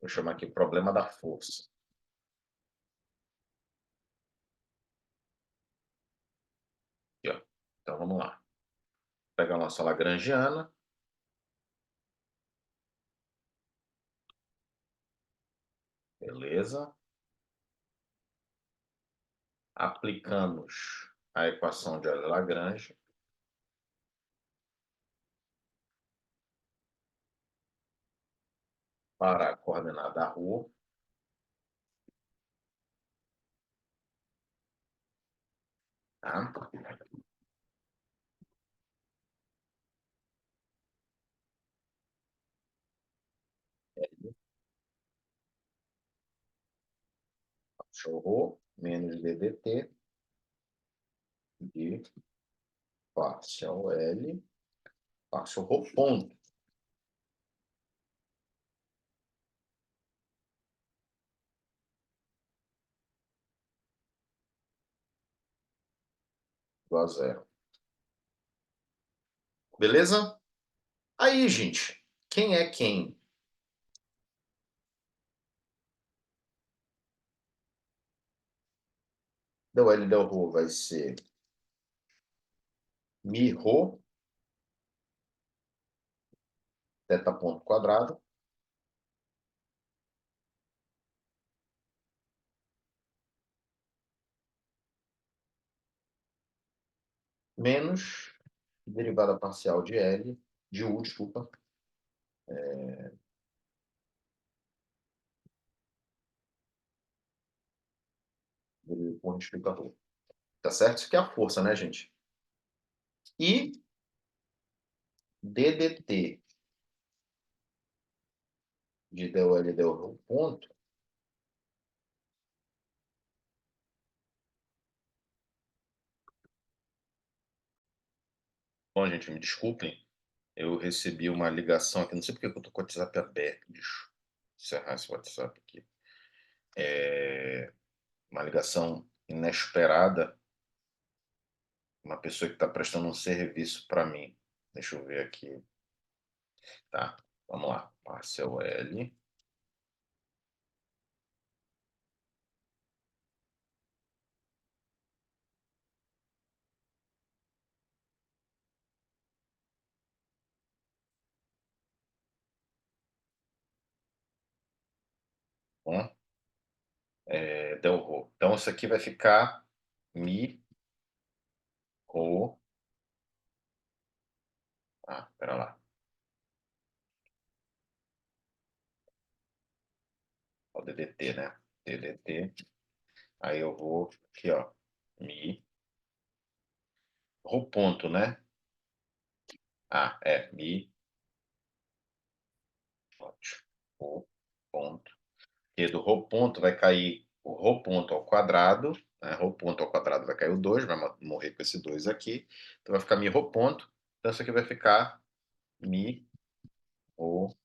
Vou chamar aqui problema da força. Aqui, ó. Então vamos lá. Pegar a nossa lagrangiana. Beleza. Aplicamos a equação de Euler-Lagrange. Para a coordenada rho. Tá? Rho menos ddt de parcial L, parcial rho ponto. Igual a zero. Beleza? Aí, gente, quem é quem? Del L del rho vai ser mi rho, θ ponto quadrado, menos derivada parcial de L, de U, desculpa, com respeito a rho. Tá certo? Isso aqui é a força, né, gente? E ddt de del L del rho ponto, bom, gente, me desculpem, eu recebi uma ligação aqui, não sei porque eu tô com o WhatsApp aberto, bicho. Vou encerrar esse WhatsApp aqui. Uma ligação inesperada, uma pessoa que está prestando um serviço para mim. Deixa eu ver aqui. Tá, vamos lá. Parcial L. Bom, del rho. Então, isso aqui vai ficar mi rho. Ah, pera lá. O DDT, né? DDT. Aí eu vou aqui, ó. Mi. Rho ponto, né? Ah, mi. Ótimo. Rho ponto. E do rho ponto vai cair o rho ponto ao quadrado, né? Rho ponto ao quadrado vai cair o 2, vai morrer com esse 2 aqui. Então vai ficar mi rho ponto. Então isso aqui vai ficar mi rho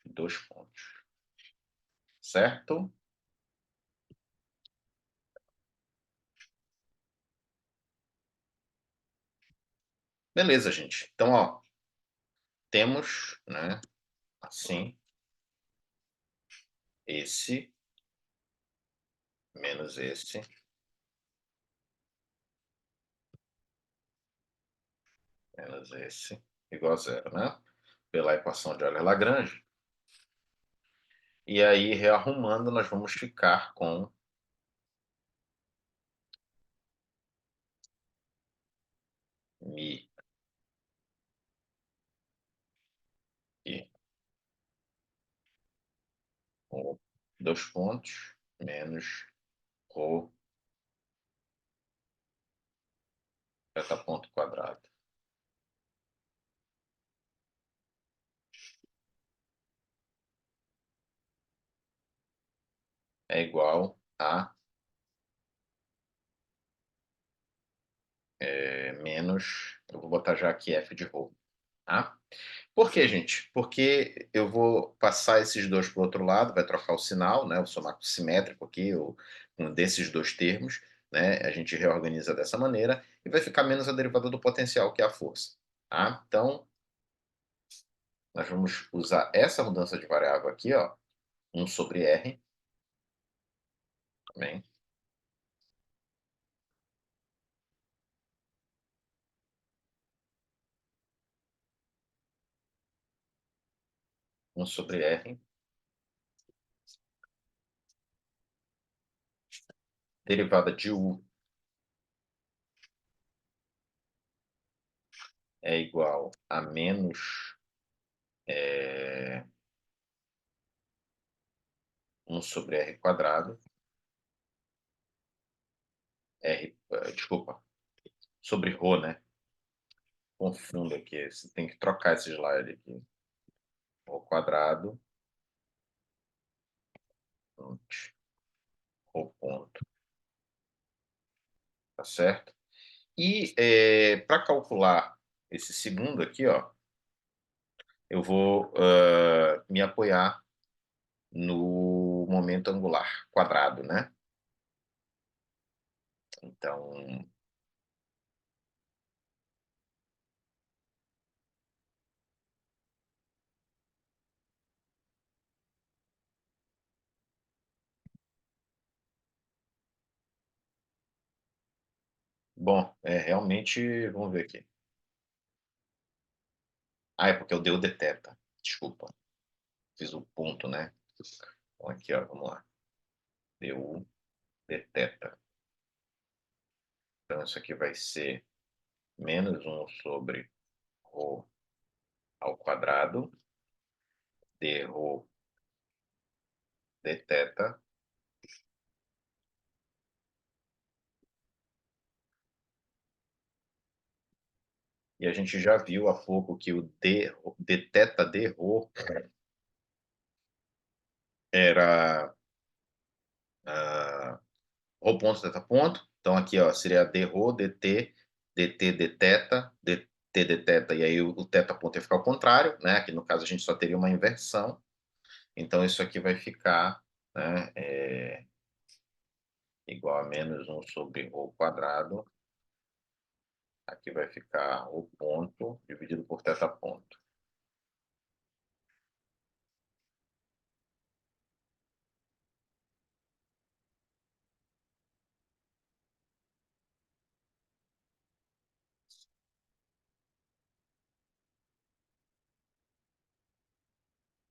2 pontos. Certo? Beleza, gente. Então, ó, temos, né, assim, esse menos esse menos esse igual a zero, né? Pela equação de Euler-Lagrange. E aí, rearrumando, nós vamos ficar com mi e rho 2 pontos menos rho θ ponto quadrado. É igual a menos, eu vou botar já aqui f de rho, tá? Por quê, gente? Porque eu vou passar esses dois para o outro lado, vai trocar o sinal, né? O somaco simétrico aqui, um desses dois termos, né, a gente reorganiza dessa maneira e vai ficar menos a derivada do potencial, que é a força, tá. Então, nós vamos usar essa mudança de variável aqui, ó, 1/r, também, 1/r, derivada de u é igual a menos, 1/r², desculpa, sobre ρ, né, confundo aqui, você tem que trocar esse slide aqui, ρ², ρ ponto, tá certo? E, para calcular esse segundo aqui, ó, eu vou, me apoiar no momento angular quadrado, né. Então, bom, realmente vamos ver aqui. Ah, é porque eu dei o deteta, desculpa, fiz o ponto, né. Então aqui, ó, vamos lá, du deteta. Então isso aqui vai ser menos 1/ρ ao quadrado, dρ deteta, e a gente já viu há pouco que o d deteta dρ era, ρ ponto teta ponto, então aqui, ó, seria dρ dt, dt deteta, dt deteta, e aí o teta ponto ia ficar ao contrário, né, aqui no caso a gente só teria uma inversão, então isso aqui vai ficar, né, igual a menos 1/ρ², aqui vai ficar o ponto dividido por teta ponto.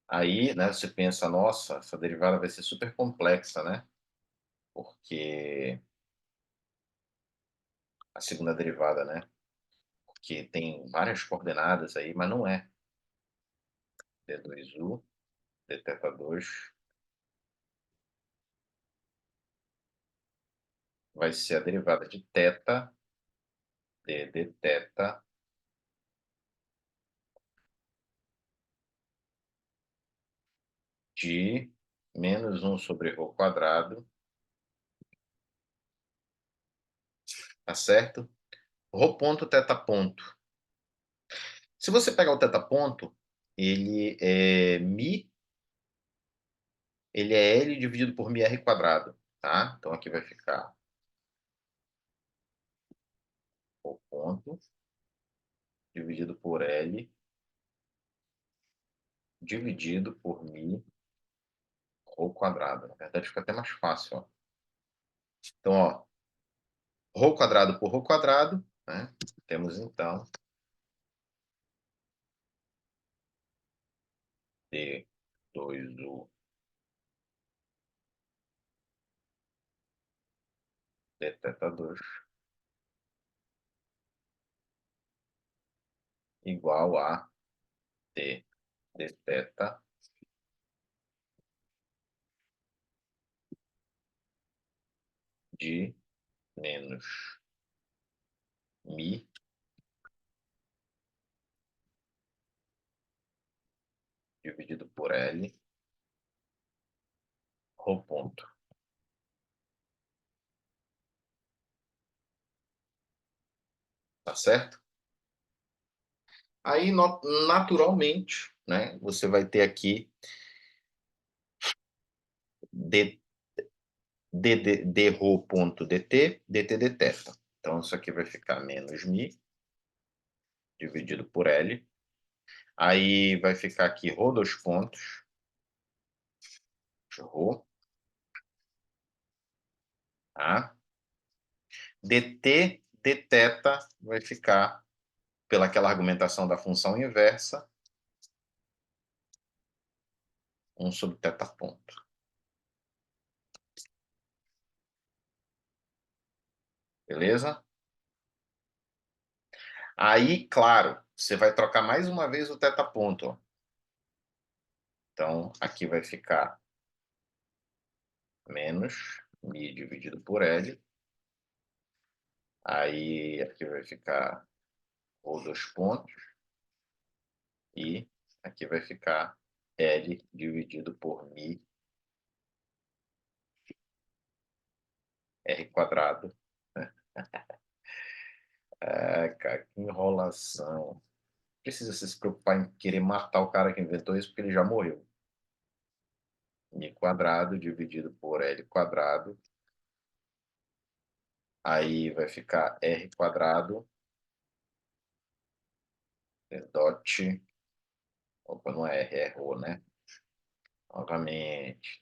Aí, né, você pensa: "Nossa, essa derivada vai ser super complexa, né, porque a segunda derivada, né, porque tem várias coordenadas aí", mas não é. D2u, dθ2 vai ser a derivada de θ d dθ de menos 1/ρ², tá certo? Rho ponto teta ponto. Se você pegar o teta ponto, ele é μ, ele é L dividido por μr², tá? Então aqui vai ficar o ponto dividido por L dividido por μ ρ². Na verdade fica até mais fácil, ó. Então, ó, ρ² por ρ², né, temos então D2u dθ2 igual a d dθ de menos μ dividido por L rho ponto, tá certo? Aí naturalmente, né, você vai ter aqui d d rho ponto dt, dt dθ. Então, isso aqui vai ficar menos μ dividido por L. Aí vai ficar aqui rho dois pontos, rho, tá? dt dθ vai ficar, pelaquela argumentação da função inversa, 1 sobre θ ponto. Beleza? Aí, claro, você vai trocar mais uma vez o θ ponto. Ó. Então, aqui vai ficar menos μ dividido por L. Aí, aqui vai ficar rho dois pontos. E aqui vai ficar L dividido por μ R quadrado. Cara, que enrolação. Precisa se preocupar em querer matar o cara que inventou isso, porque ele já morreu. Mi quadrado dividido por L quadrado. Aí vai ficar R quadrado. Dot. Opa, não é R, é rho, né? Novamente.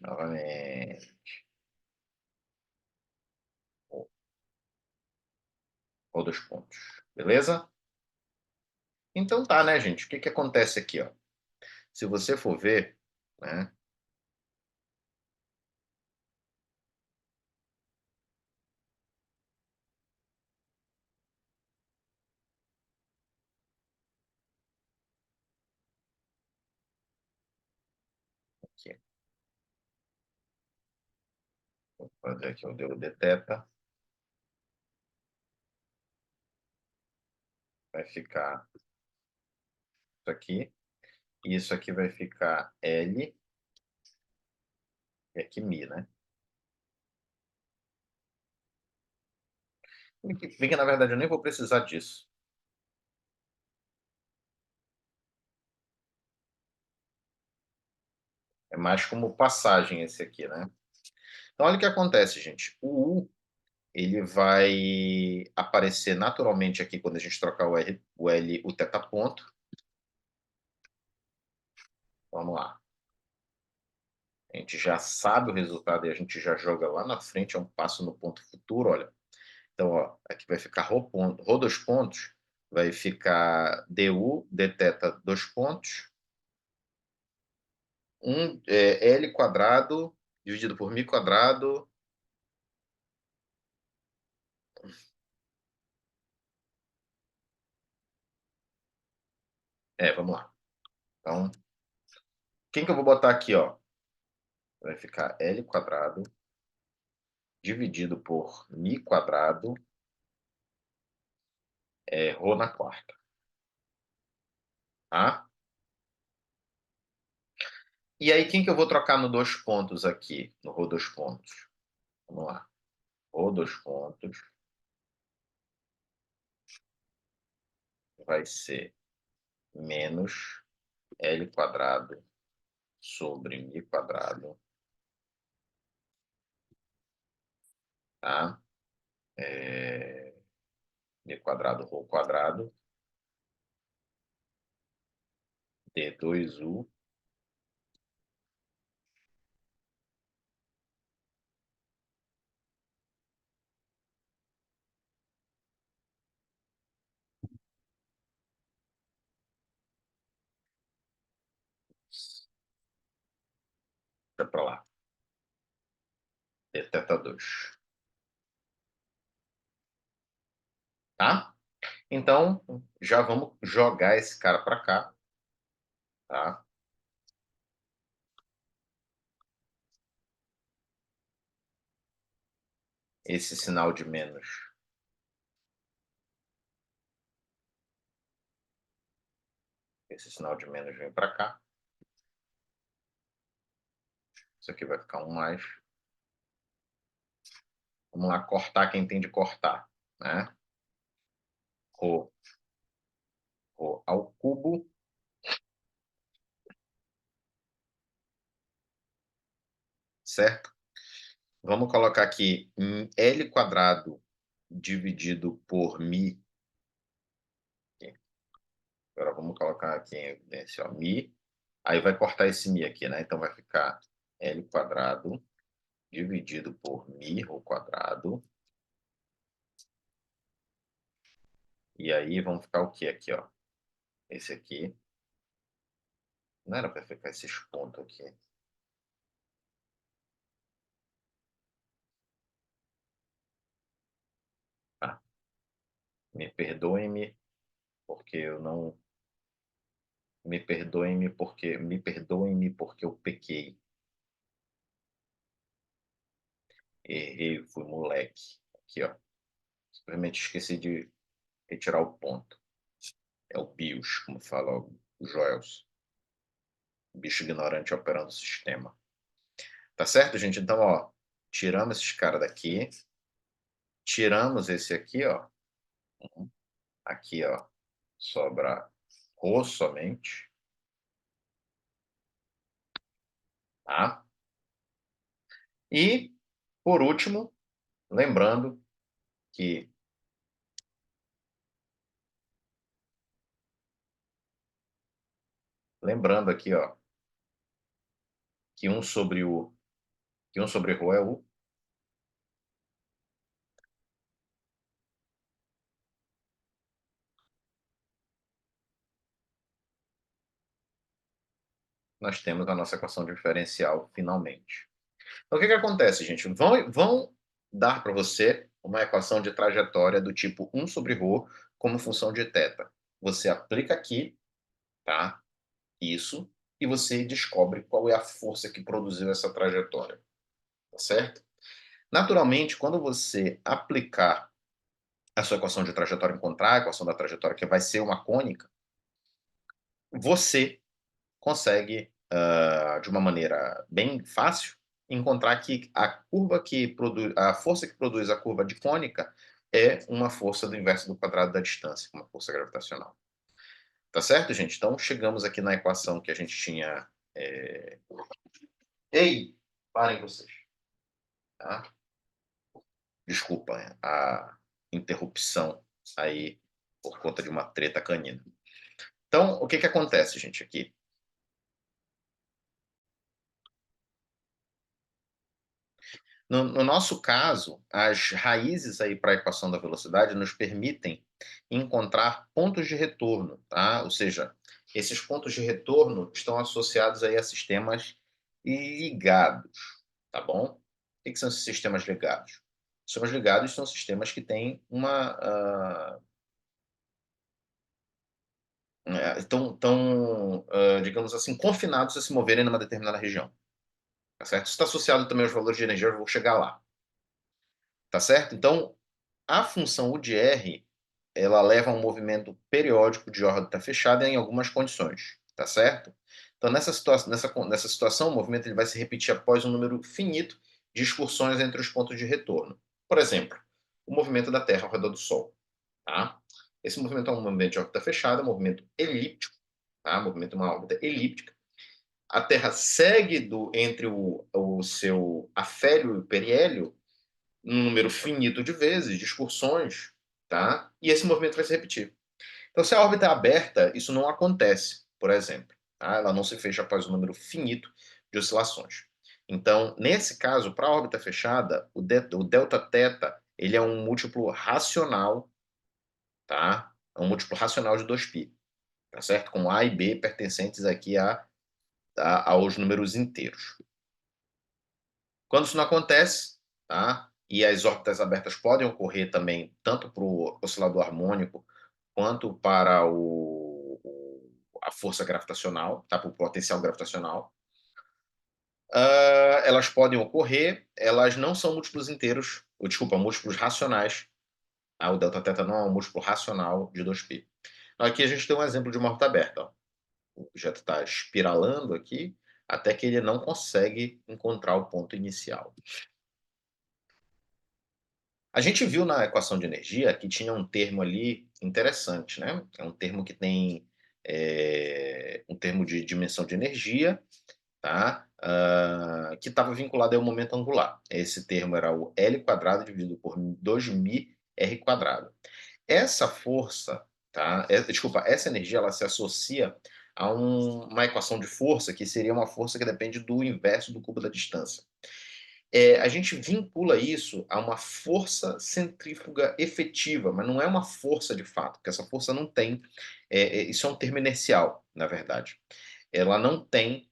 Rho dos pontos. Beleza? Então tá, né, gente? O que que acontece aqui, ó? Se você for ver, né? Aqui, vou fazer aqui o deu dθ. Vai ficar isso aqui. E isso aqui vai ficar L. E aqui mi, né? Bem que, na verdade, eu nem vou precisar disso. É mais como passagem esse aqui, né? Então, olha o que acontece, gente. O U, ele vai aparecer naturalmente aqui quando a gente trocar o L, o θ ponto. Vamos lá. A gente já sabe o resultado e a gente já joga lá na frente, é um passo no ponto futuro, olha. Então, ó, aqui vai ficar rho dois pontos, vai ficar du dθ dois pontos, L quadrado dividido por mi quadrado. Vamos lá. Então, quem que eu vou botar aqui, ó? Vai ficar L quadrado dividido por mi quadrado, rho na quarta. Tá? E aí, quem que eu vou trocar no dois pontos aqui, no rho dois pontos? Vamos lá. Rho dois pontos vai ser menos L quadrado sobre mi quadrado, tá? Mi quadrado, rho quadrado, d2u para lá, dθ2, tá? Então, já vamos jogar esse cara para cá, tá? Esse sinal de menos. Esse sinal de menos vem para cá. Isso aqui vai ficar um mais. Vamos lá, cortar quem tem de cortar, né? Rho, rho ao cubo. Certo? Vamos colocar aqui L quadrado dividido por mi. Agora vamos colocar aqui em evidência, ó, mi. Aí vai cortar esse mi aqui, né? Então vai ficar L quadrado dividido por mi ao quadrado. E aí vamos ficar o que aqui, ó? Esse aqui. Não era para ficar esses pontos aqui. Ah, me perdoem-me porque eu não. Me perdoem-me porque eu pequei. Errei, fui moleque. Aqui, ó. Simplesmente esqueci de retirar o ponto. É o BIOS, como fala o Joels. Bicho ignorante operando o sistema. Tá certo, gente? Então, ó, tiramos esses caras daqui. Tiramos esse aqui, ó. Aqui, ó, sobra o somente, tá? E, por último, lembrando que aqui, ó, que 1 sobre o que 1 sobre rho é u. Nós temos a nossa equação diferencial finalmente. Então, o que que acontece, gente? Vão dar para você uma equação de trajetória do tipo 1 sobre rho como função de θ. Você aplica aqui, tá? Isso, e você descobre qual é a força que produziu essa trajetória, tá certo? Naturalmente, quando você aplicar a sua equação de trajetória, encontrar a equação da trajetória, que vai ser uma cônica, você consegue, de uma maneira bem fácil, encontrar que a força que produz a curva de cônica é uma força do inverso do quadrado da distância, uma força gravitacional. Tá certo, gente? Então, chegamos aqui na equação que a gente tinha. Ei, parem vocês. Tá? Desculpa a interrupção aí por conta de uma treta canina. Então, o que que acontece, gente, aqui? No nosso caso, as raízes aí para a equação da velocidade nos permitem encontrar pontos de retorno, tá? Ou seja, esses pontos de retorno estão associados aí a sistemas ligados, tá bom? O que que são esses sistemas ligados? Sistemas ligados são sistemas que têm digamos assim, confinados a se moverem numa determinada região, tá certo? Isso está associado também aos valores de energia, eu vou chegar lá, tá certo? Então, a função U de R, ela leva a um movimento periódico de órbita fechada em algumas condições, tá certo? Então, nessa situação, o movimento ele vai se repetir após um número finito de excursões entre os pontos de retorno. Por exemplo, o movimento da Terra ao redor do Sol, tá? Esse movimento é um movimento de órbita fechada, um movimento elíptico, tá? Um movimento de uma órbita elíptica. A Terra segue entre o seu afélio e o periélio um número finito de vezes, de excursões, tá? E esse movimento vai se repetir. Então, se a órbita é aberta, isso não acontece, por exemplo. Tá? Ela não se fecha após um número finito de oscilações. Então, nesse caso, para a órbita fechada, o delta θ ele é um múltiplo racional, tá? É um múltiplo racional de 2π, tá certo? Com A e B pertencentes aqui aos números inteiros. Quando isso não acontece, tá? E as órbitas abertas podem ocorrer também tanto para o oscilador harmônico quanto para a força gravitacional, tá? Para o potencial gravitacional. Elas podem ocorrer, elas não são múltiplos inteiros, ou desculpa, múltiplos racionais. Tá? O delta θ não é um múltiplo racional de 2π. Aqui a gente tem um exemplo de uma órbita aberta. Ó. O objeto está espiralando aqui até que ele não consegue encontrar o ponto inicial. A gente viu na equação de energia que tinha um termo ali interessante, né? É um termo que tem um termo de dimensão de energia, tá? que estava vinculado ao momento angular. Esse termo era o L² dividido por 2μr². Essa força, tá? Desculpa, essa energia ela se associa a uma equação de força que seria uma força que depende do inverso do cubo da distância. A gente vincula isso a uma força centrífuga efetiva, mas não é uma força de fato, porque essa força não tem. Isso é um termo inercial, na verdade. Ela não tem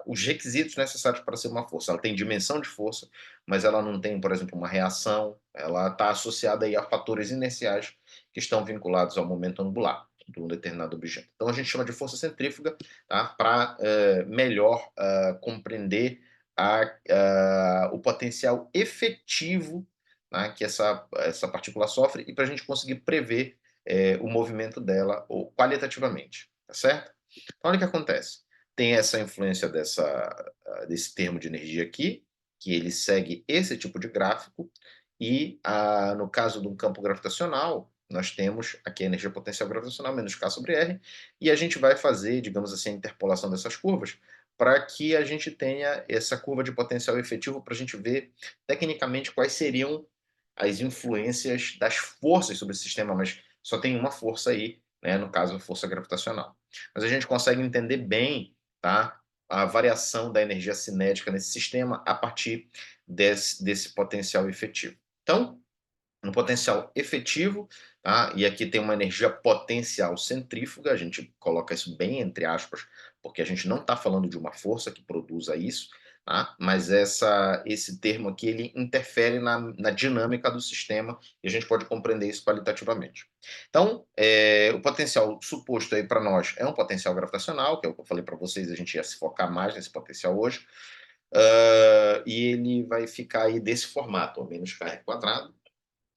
os requisitos necessários para ser uma força. Ela tem dimensão de força, mas ela não tem, por exemplo, uma reação. Ela está associada aí a fatores inerciais que estão vinculados ao momento angular de um determinado objeto. Então a gente chama de força centrífuga, tá? Para melhor compreender o potencial efetivo, né, que essa partícula sofre e para a gente conseguir prever o movimento dela ou qualitativamente, tá certo? Então, olha o que acontece. Tem essa influência desse termo de energia aqui, que ele segue esse tipo de gráfico, e no caso de um campo gravitacional, nós temos aqui a energia potencial gravitacional menos K sobre R, e a gente vai fazer, digamos assim, a interpolação dessas curvas para que a gente tenha essa curva de potencial efetivo para a gente ver tecnicamente quais seriam as influências das forças sobre o sistema, mas só tem uma força aí, né, no caso a força gravitacional. Mas a gente consegue entender bem, tá, a variação da energia cinética nesse sistema a partir desse potencial efetivo. Então, um potencial efetivo, tá? E aqui tem uma energia potencial centrífuga, a gente coloca isso bem entre aspas, porque a gente não está falando de uma força que produza isso, tá? Mas esse termo aqui ele interfere na dinâmica do sistema e a gente pode compreender isso qualitativamente. Então, o potencial suposto aí para nós é um potencial gravitacional, que é o que eu falei para vocês, a gente ia se focar mais nesse potencial hoje, e ele vai ficar aí desse formato, ó, menos kr²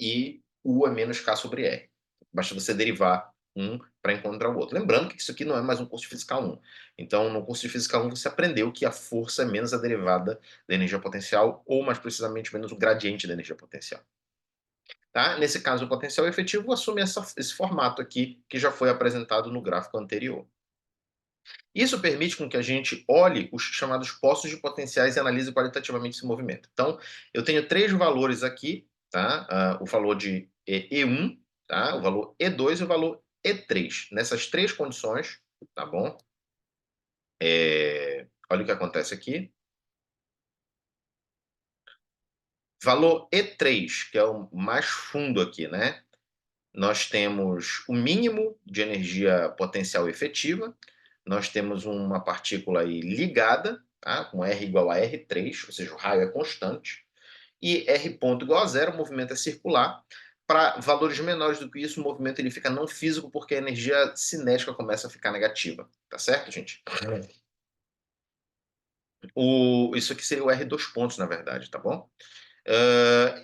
e U é menos K sobre R. Basta você derivar um para encontrar o outro. Lembrando que isso aqui não é mais um curso de Física 1. Então, no curso de Física 1, você aprendeu que a força é menos a derivada da energia potencial, ou mais precisamente, menos o gradiente da energia potencial. Tá? Nesse caso, o potencial efetivo assume esse formato aqui, que já foi apresentado no gráfico anterior. Isso permite com que a gente olhe os chamados postos de potenciais e analise qualitativamente esse movimento. Então, eu tenho três valores aqui, tá? O valor de E1, tá? O valor E2 e o valor E3. Nessas três condições, tá bom? Olha o que acontece aqui. Valor E3, que é o mais fundo aqui, né? Nós temos o mínimo de energia potencial efetiva, nós temos uma partícula aí ligada, tá? Com R igual a R3, ou seja, o raio é constante, e R ponto igual a zero, o movimento é circular. Para valores menores do que isso, o movimento ele fica não físico porque a energia cinética começa a ficar negativa. Tá certo, gente? Isso aqui seria o R dois pontos, na verdade, tá bom?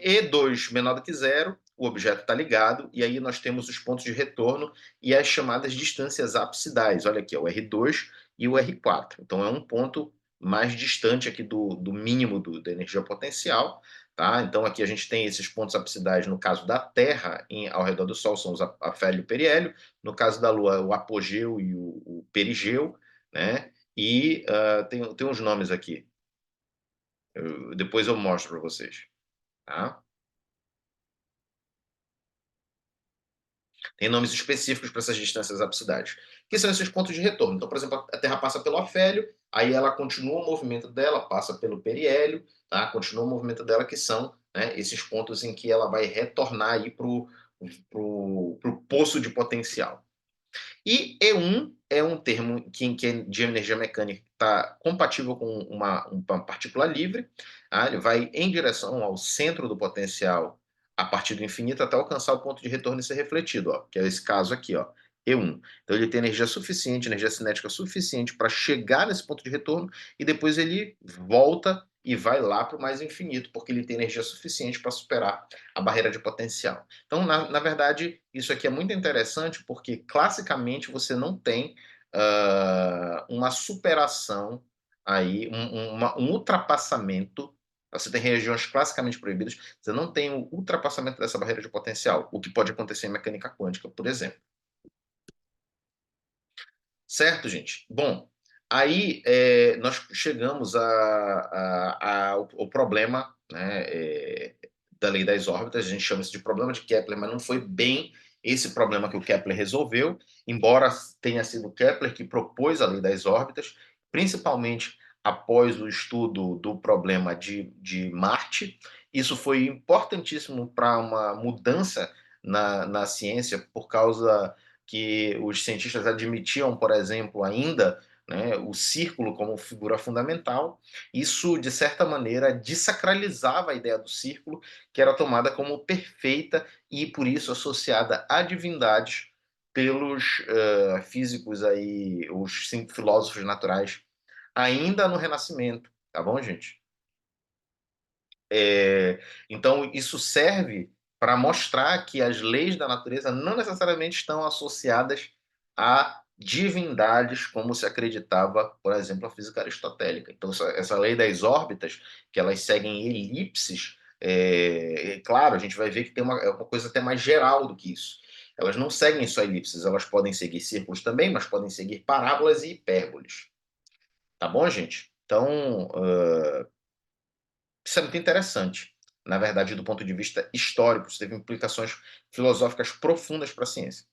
E2 menor do que zero, o objeto está ligado, e aí nós temos os pontos de retorno e as chamadas distâncias absidais. Olha aqui, o R2 e o R4. Então é um ponto mais distante aqui do mínimo da energia potencial. Tá? Então aqui a gente tem esses pontos absidais no caso da Terra ao redor do Sol, são os afélio e o periélio. No caso da Lua, o apogeu e o perigeu. Né? E tem uns nomes aqui. Depois eu mostro para vocês. Tá? Tem nomes específicos para essas distâncias absidais, que são esses pontos de retorno. Então, por exemplo, a Terra passa pelo afélio, aí ela continua o movimento dela, passa pelo periélio, tá? Continua o movimento dela, que são, né, esses pontos em que ela vai retornar aí para o poço de potencial. E E1 é um termo que é de energia mecânica está compatível com uma partícula livre, tá? Ele vai em direção ao centro do potencial a partir do infinito até alcançar o ponto de retorno e ser refletido, ó, que é esse caso aqui, ó, E1. Então ele tem energia suficiente, energia cinética suficiente para chegar nesse ponto de retorno e depois ele volta e vai lá para o mais infinito, porque ele tem energia suficiente para superar a barreira de potencial. Então, na verdade, isso aqui é muito interessante porque, classicamente, você não tem uma superação, aí, um ultrapassamento. Você tem regiões classicamente proibidas, você não tem o ultrapassamento dessa barreira de potencial, o que pode acontecer em mecânica quântica, por exemplo. Certo, gente? Bom, Aí nós chegamos ao problema, né, da lei das órbitas. A gente chama isso de problema de Kepler, mas não foi bem esse problema que o Kepler resolveu, embora tenha sido Kepler que propôs a lei das órbitas, principalmente após o estudo do problema de Marte. Isso foi importantíssimo para uma mudança na ciência, por causa que os cientistas admitiam, por exemplo, ainda, né, o círculo como figura fundamental. Isso, de certa maneira, desacralizava a ideia do círculo, que era tomada como perfeita e, por isso, associada a divindades pelos físicos aí, os cinco filósofos naturais, ainda no Renascimento. Tá bom, gente? Então, isso serve para mostrar que as leis da natureza não necessariamente estão associadas a divindades, como se acreditava, por exemplo, a física aristotélica. Então, essa lei das órbitas, que elas seguem elipses, claro, a gente vai ver que tem uma coisa até mais geral do que isso. Elas não seguem só elipses, elas podem seguir círculos também, mas podem seguir parábolas e hipérboles. Tá bom, gente? Então, isso é muito interessante. Na verdade, do ponto de vista histórico, isso teve implicações filosóficas profundas para a ciência.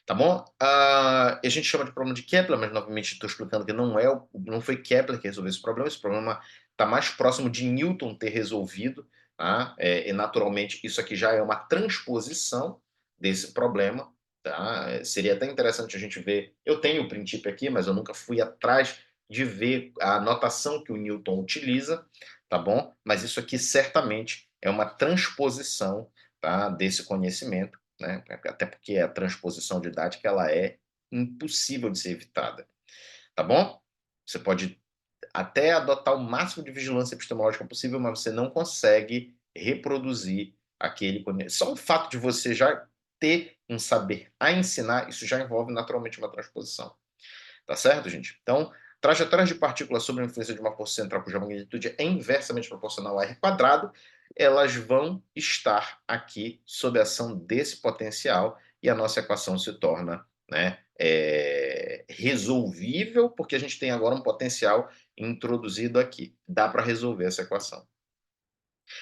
Tá bom? A gente chama de problema de Kepler, mas novamente estou explicando que não foi Kepler que resolveu esse problema. Esse problema está mais próximo de Newton ter resolvido. Tá? E naturalmente isso aqui já é uma transposição desse problema. Tá? Seria até interessante a gente ver. Eu tenho o princípio aqui, mas eu nunca fui atrás de ver a notação que o Newton utiliza, tá bom? Mas isso aqui certamente é uma transposição, tá, desse conhecimento, né? Até porque a transposição didática ela é impossível de ser evitada, tá bom? Você pode até adotar o máximo de vigilância epistemológica possível, mas você não consegue reproduzir aquele conhecimento. Só o fato de você já ter um saber a ensinar, isso já envolve naturalmente uma transposição. Tá certo, gente? Então, trajetórias de partículas sob a influência de uma força central cuja magnitude é inversamente proporcional a r quadrado, elas vão estar aqui sob a ação desse potencial e a nossa equação se torna, né, resolvível, porque a gente tem agora um potencial introduzido aqui. Dá para resolver essa equação.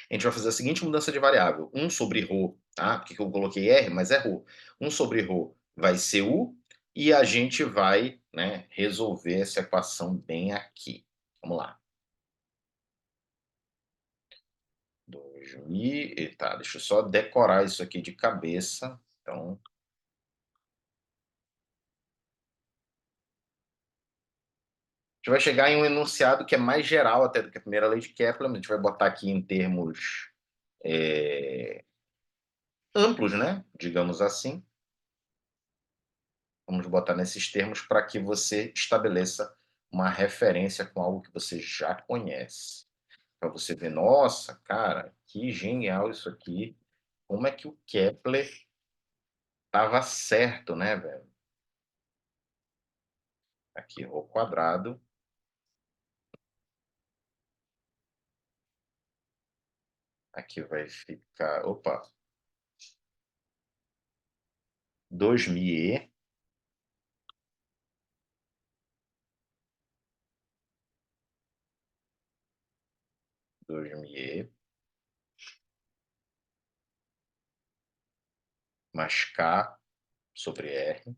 A gente vai fazer a seguinte mudança de variável: 1 sobre ρ, tá? Porque eu coloquei r, mas é ρ. 1 sobre ρ vai ser u, e a gente vai, né, resolver essa equação bem aqui. Vamos lá. 2000, tá, deixa eu só decorar isso aqui de cabeça. Então, a gente vai chegar em um enunciado que é mais geral até do que a primeira lei de Kepler, mas a gente vai botar aqui em termos amplos, né? Digamos assim. Vamos botar nesses termos para que você estabeleça uma referência com algo que você já conhece. Para você ver, nossa, cara, que genial isso aqui. Como é que o Kepler estava certo, né, velho? Aqui, rho quadrado. Aqui vai ficar, opa, 2.000, 2.000 mais K sobre R.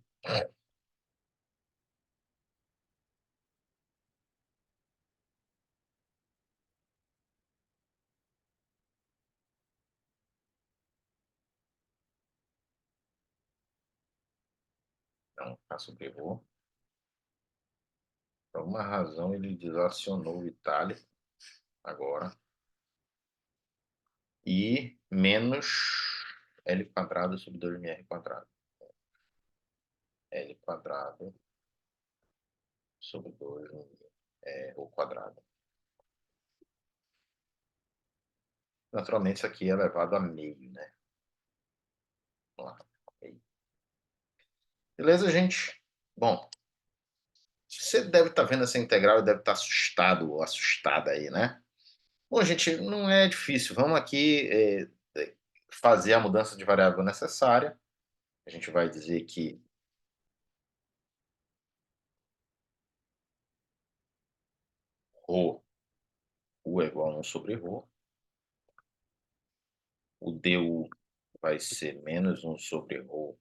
Não, K sobre rho. Por alguma razão ele desacionou o itálico agora. E menos L quadrado sobre 2.000R quadrado. L quadrado sobre 2 o quadrado. Naturalmente, isso aqui é elevado a meio, né? Vamos lá, meio. Beleza, gente? Bom, você deve estar vendo essa integral e deve estar assustado ou assustada aí, né? Bom, gente, não é difícil. Vamos aqui fazer a mudança de variável necessária. A gente vai dizer que Rho, U é igual a 1 sobre Rho. O du vai ser menos 1 sobre Rho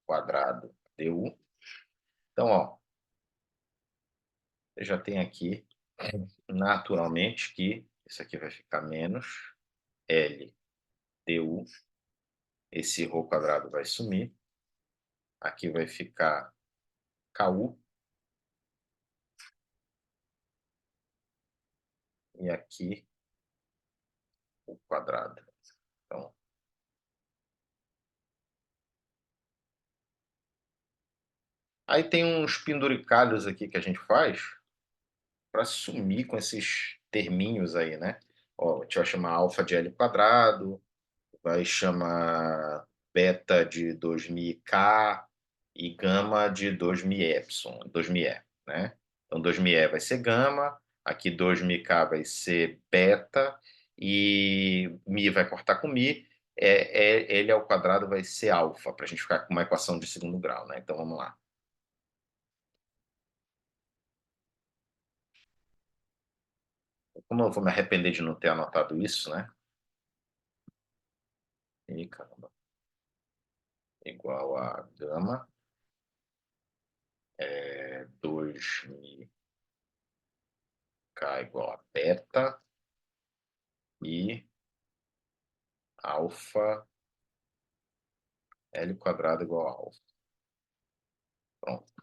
quadrado du. Então, ó, você já tem aqui, naturalmente, que isso aqui vai ficar menos L du. Esse Rho quadrado vai sumir. Aqui vai ficar Ku. E aqui o quadrado. Então, aí tem uns penduricalhos aqui que a gente faz para sumir com esses terminhos aí, né? Ó, a gente vai chamar alfa de L quadrado, vai chamar beta de 2.000K e gama de 2.000 epsilon, 2.000E, né? Então 2.000E vai ser gama, aqui 2.000K vai ser beta e mi vai cortar com mi, L ao quadrado vai ser alfa, para a gente ficar com uma equação de segundo grau, né? Então vamos lá. Como eu vou me arrepender de não ter anotado isso, né? E caramba, igual a gama 2.000K igual a beta e alfa L quadrado igual a alfa. Pronto.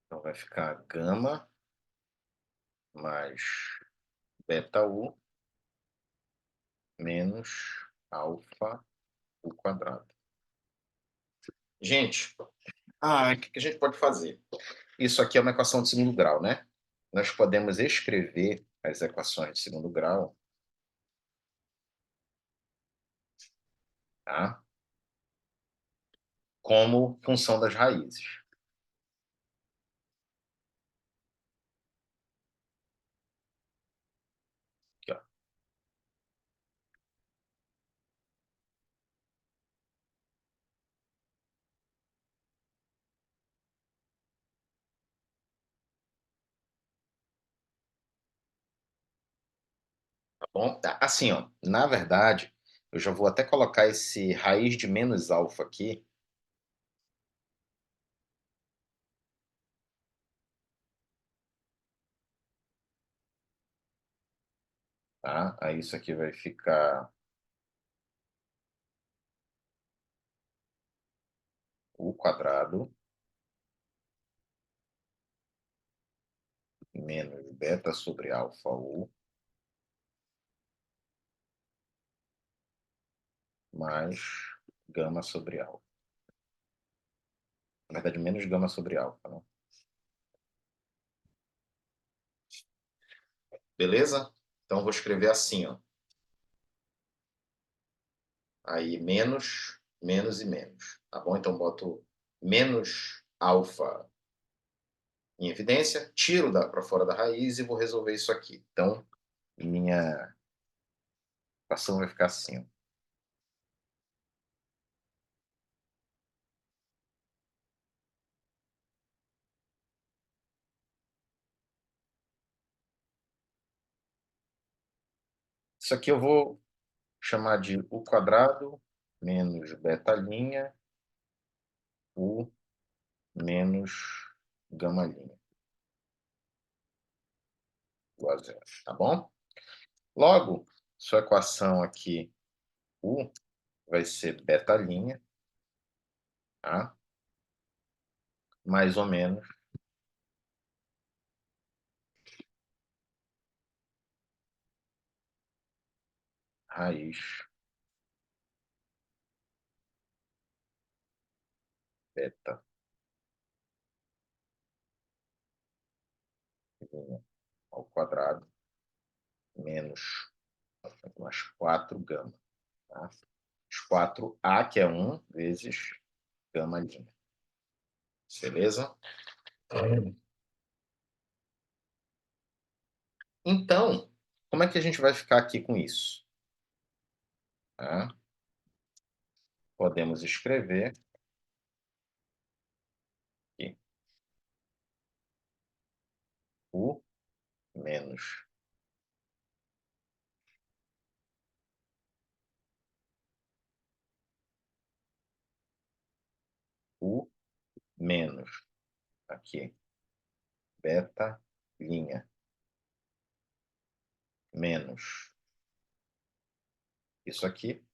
Então vai ficar gama mais beta U menos alfa U quadrado. Gente, o que a gente pode fazer? Isso aqui é uma equação de segundo grau, né? Nós podemos escrever as equações de segundo grau, tá? Como função das raízes. Aqui, ó. Tá bom? Assim, ó, na verdade, eu já vou até colocar esse raiz de menos alfa aqui, tá? Aí isso aqui vai ficar U quadrado menos beta sobre alfa U mais gama sobre alfa. Na verdade, menos gama sobre alfa, né? Beleza? Então, vou escrever assim, ó. Aí, menos, menos e menos. Tá bom? Então, boto menos alfa em evidência, tiro para fora da raiz e vou resolver isso aqui. Então, minha equação vai ficar assim, ó. Isso aqui eu vou chamar de U quadrado menos beta linha U menos gama linha igual a zero, tá bom? Logo, sua equação aqui, U, vai ser beta linha, tá? Mais ou menos raiz beta linha ao quadrado menos mais 4 gama, tá? Os 4A, que é 1, vezes gama linha. Beleza? Então, como é que a gente vai ficar aqui com isso? Tá? Podemos escrever aqui U menos U menos aqui beta linha menos isso aqui,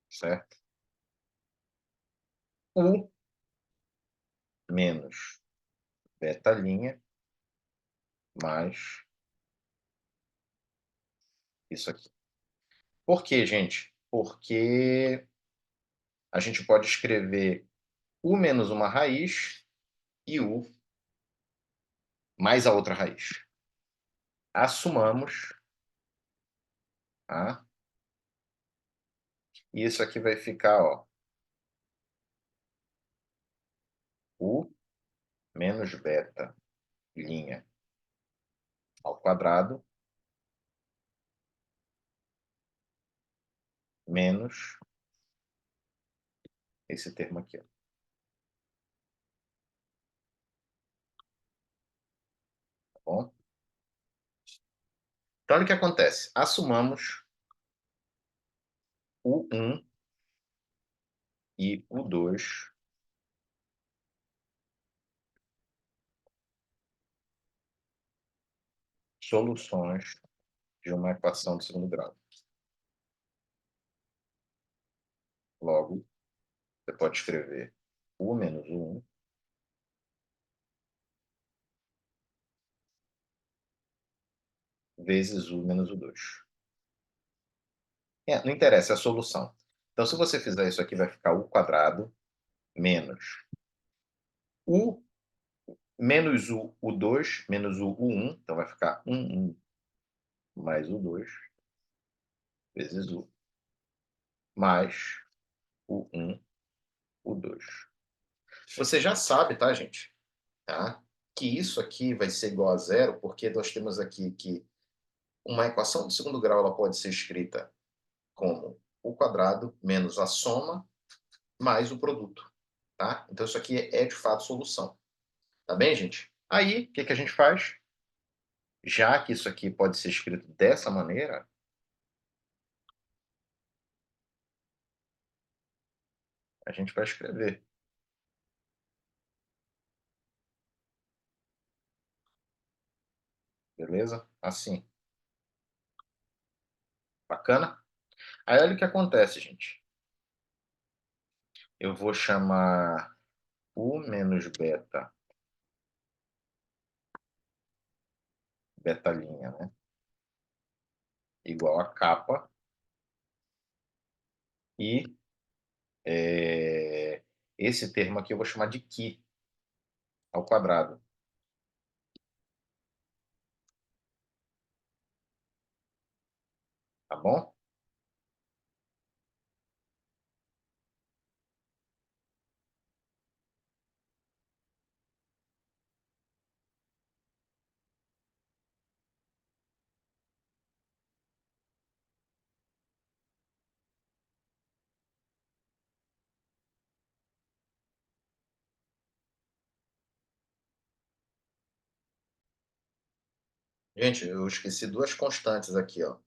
certo? U menos beta linha mais isso aqui. Por quê, gente? Porque a gente pode escrever U menos uma raiz e U mais a outra raiz. Assumamos, tá? E isso aqui vai ficar, ó, U menos beta linha ao quadrado menos esse termo aqui, ó, tá bom? Então, olha o que acontece. Assumamos U1 e U2 soluções de uma equação de segundo grau. Logo, você pode escrever U menos U1 vezes U menos U2. Não interessa, é a solução. Então, se você fizer isso aqui, vai ficar U quadrado menos U menos U, U2 menos o U1. Então, vai ficar 1 mais U2 vezes U mais U1, U2. Você já sabe, tá, gente? Tá? Que isso aqui vai ser igual a zero, porque nós temos aqui que uma equação de segundo grau ela pode ser escrita como o quadrado menos a soma mais o produto. Tá? Então, isso aqui é de fato solução. Tá bem, gente? Aí, o que, que a gente faz? Já que isso aqui pode ser escrito dessa maneira, a gente vai escrever. Beleza? Assim. Bacana? Aí, olha o que acontece, gente. Eu vou chamar U menos beta, beta linha, né? Igual a capa. E esse termo aqui eu vou chamar de Qui ao quadrado. Tá bom? Gente, eu esqueci duas constantes aqui, ó.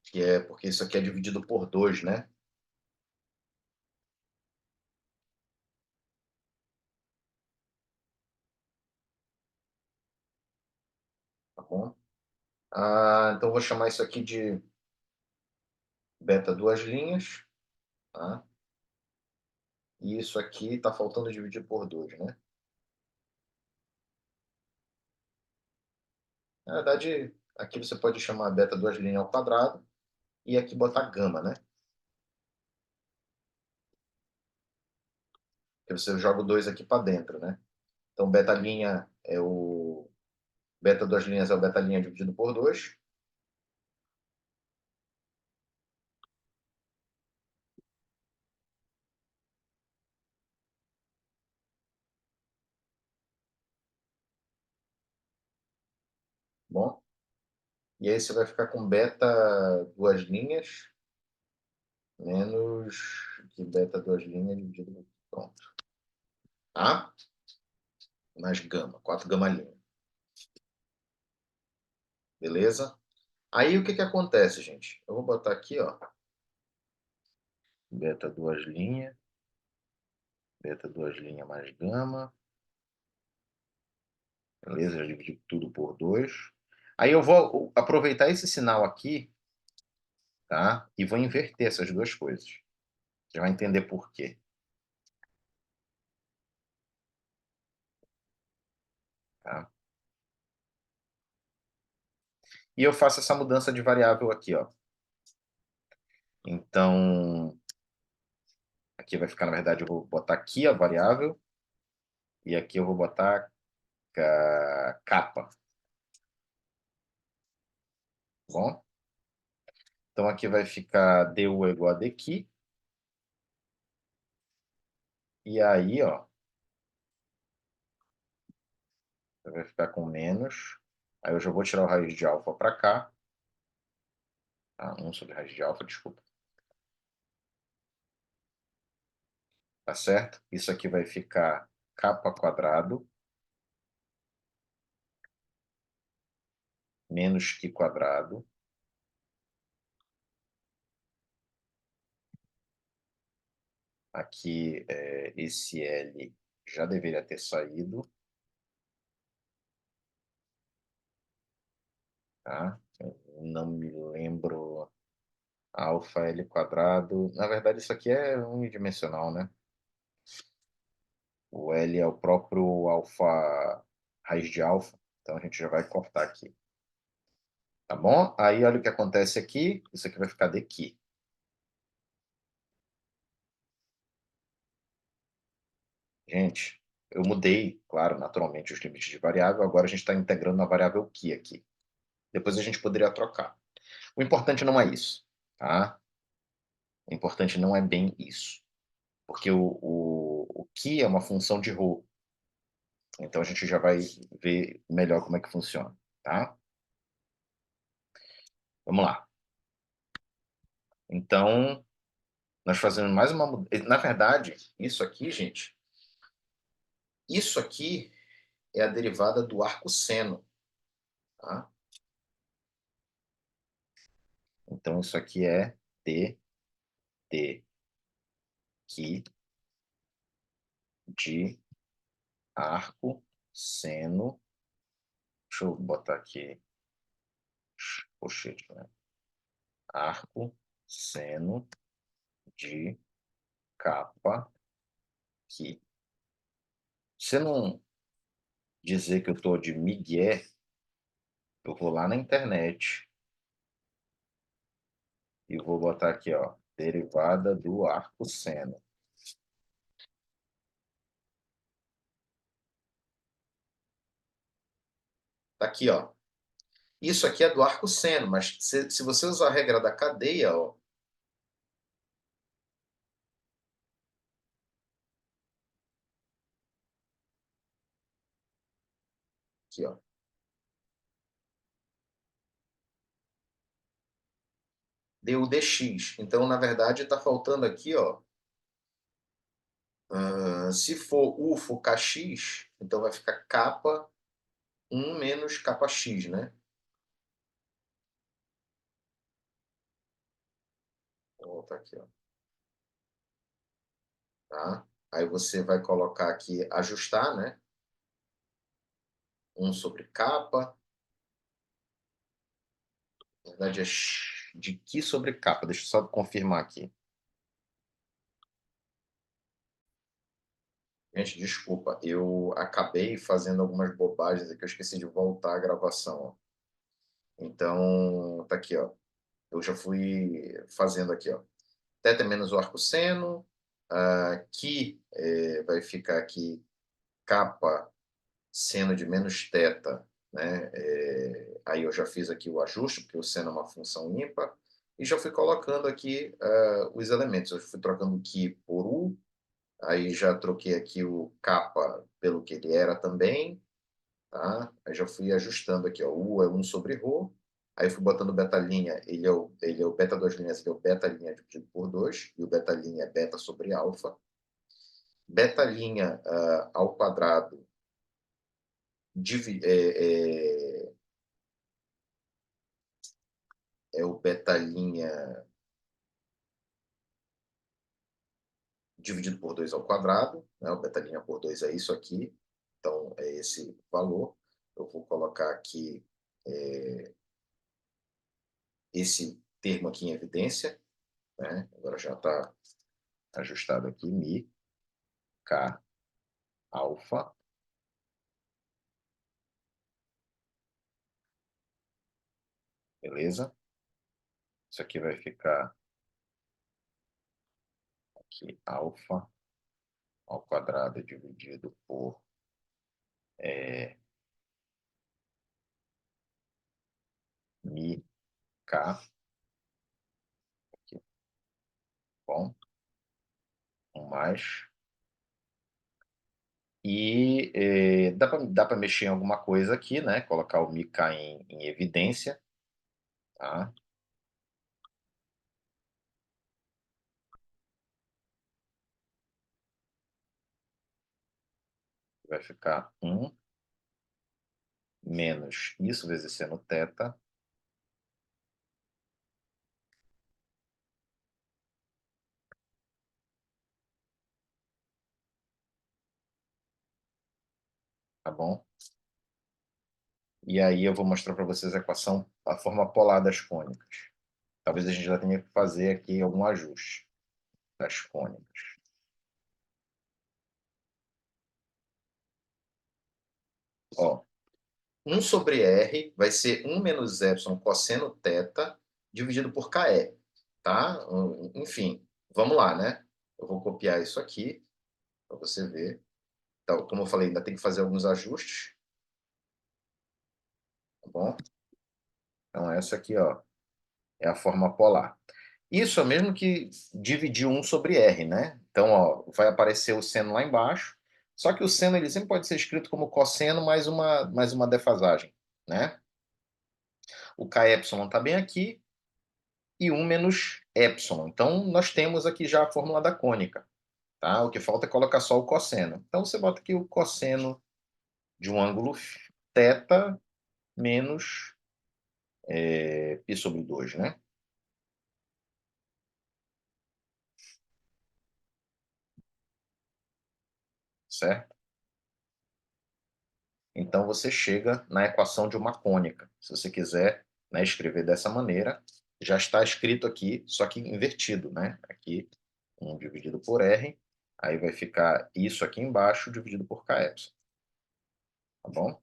Que é porque isso aqui é dividido por 2, né? Tá bom? Então eu vou chamar isso aqui de beta duas linhas, tá? E isso aqui está faltando dividir por 2, né? Na verdade, aqui você pode chamar beta duas linhas ao quadrado e aqui botar gama, né? Porque você joga o 2 aqui para dentro, né? Então, beta linha é o... Beta duas linhas é o beta linha dividido por 2. E aí você vai ficar com beta duas linhas, menos que beta duas linhas dividido por... Pronto. Tá? Mais gama, 4 gama linha. Beleza? Aí o que que acontece, gente? Eu vou botar aqui, ó. Beta duas linhas. Beta duas linhas mais gama. Beleza? Já dividi tudo por 2. Aí eu vou aproveitar esse sinal aqui, tá? E vou inverter essas duas coisas. Você vai entender por quê. Tá? E eu faço essa mudança de variável aqui, ó. Então, aqui vai ficar, na verdade, eu vou botar aqui a variável e aqui eu vou botar capa. Bom? Então, aqui vai ficar du igual a daqui. E aí, ó, vai ficar com menos. Aí eu já vou tirar o raiz de alfa para cá. Tá? 1 sobre raiz de alfa, desculpa. Tá certo? Isso aqui vai ficar capa quadrado menos que quadrado. Aqui, esse L já deveria ter saído. Tá? Eu não me lembro. Alfa L quadrado. Na verdade, isso aqui é unidimensional, né? O L é o próprio alfa, raiz de alfa. Então, a gente já vai cortar aqui. Tá bom? Aí, olha o que acontece aqui. Isso aqui vai ficar daqui. Gente, eu mudei, claro, naturalmente, os limites de variável. Agora a gente está integrando a variável que aqui. Depois a gente poderia trocar. O importante não é isso, tá? O importante não é bem isso. Porque o que é uma função de ρ. Então a gente já vai ver melhor como é que funciona, tá? Vamos lá. Então, nós fazemos mais uma mudança. Na verdade, isso aqui, gente, isso aqui é a derivada do arco seno, tá? Então, isso aqui é d que de arco seno. Deixa eu botar aqui colchete, né? Arco seno de capa que. Se não dizer que eu estou de migué, eu vou lá na internet e vou botar aqui, ó, derivada do arco seno. Tá aqui, ó. Isso aqui é do arco seno, mas se você usar a regra da cadeia, ó, aqui, ó, deu dx. Então, na verdade, está faltando aqui, ó, se for U for kx, então vai ficar capa 1 menos capa x, né? Vou voltar aqui, ó. Tá? Aí você vai colocar aqui, ajustar, né? 1 sobre capa. Na verdade, é de que sobre capa. Deixa eu só confirmar aqui. Gente, desculpa. Eu acabei fazendo algumas bobagens aqui. Eu esqueci de voltar a gravação, ó. Então, tá aqui, ó. Eu já fui fazendo aqui, ó. Θ menos o arco seno. Aqui vai ficar aqui capa seno de menos θ, né? Aí eu já fiz aqui o ajuste, porque o seno é uma função ímpar, e já fui colocando aqui os elementos. Eu fui trocando o que por u, aí já troquei aqui o kappa pelo que ele era também, tá? Aí já fui ajustando aqui, ó, u é 1 sobre ρ, Aí eu fui botando beta linha, ele é o beta duas linhas, ele é o beta linha dividido por 2, e o beta linha é beta sobre alfa. Beta linha ao quadrado é o beta linha dividido por 2 ao quadrado, né? O beta linha por 2 é isso aqui, então é esse valor. Eu vou colocar aqui esse termo aqui em evidência, né? Agora já está ajustado aqui, mi, k, alfa, beleza? Isso aqui vai ficar aqui, alfa ao quadrado dividido por mi, k, aqui, bom, um mais. E dá para mexer em alguma coisa aqui, né? Colocar o mi k em evidência, tá? Vai ficar 1 menos isso vezes seno θ, tá bom? E aí eu vou mostrar para vocês a equação, a forma polar das cônicas. Talvez a gente já tenha que fazer aqui algum ajuste das cônicas. Ó, 1 sobre R vai ser 1 menos epsilon cosseno θ dividido por KE, tá? Enfim, vamos lá, né? Eu vou copiar isso aqui para você ver. Então, como eu falei, ainda tem que fazer alguns ajustes, tá bom? Então, essa aqui, ó, é a forma polar. Isso é o mesmo que dividir 1 sobre R, né? Então, ó, vai aparecer o seno lá embaixo, só que o seno ele sempre pode ser escrito como cosseno mais uma defasagem, né? O K epsilon está bem aqui, e 1 menos epsilon. Então, nós temos aqui já a fórmula da cônica, tá? O que falta é colocar só o cosseno. Então, você bota aqui o cosseno de um ângulo θ menos π sobre 2, né? Certo? Então, você chega na equação de uma cônica. Se você quiser, né, escrever dessa maneira, já está escrito aqui, só que invertido, né? Aqui, 1 dividido por R, aí vai ficar isso aqui embaixo dividido por K epsilon, tá bom?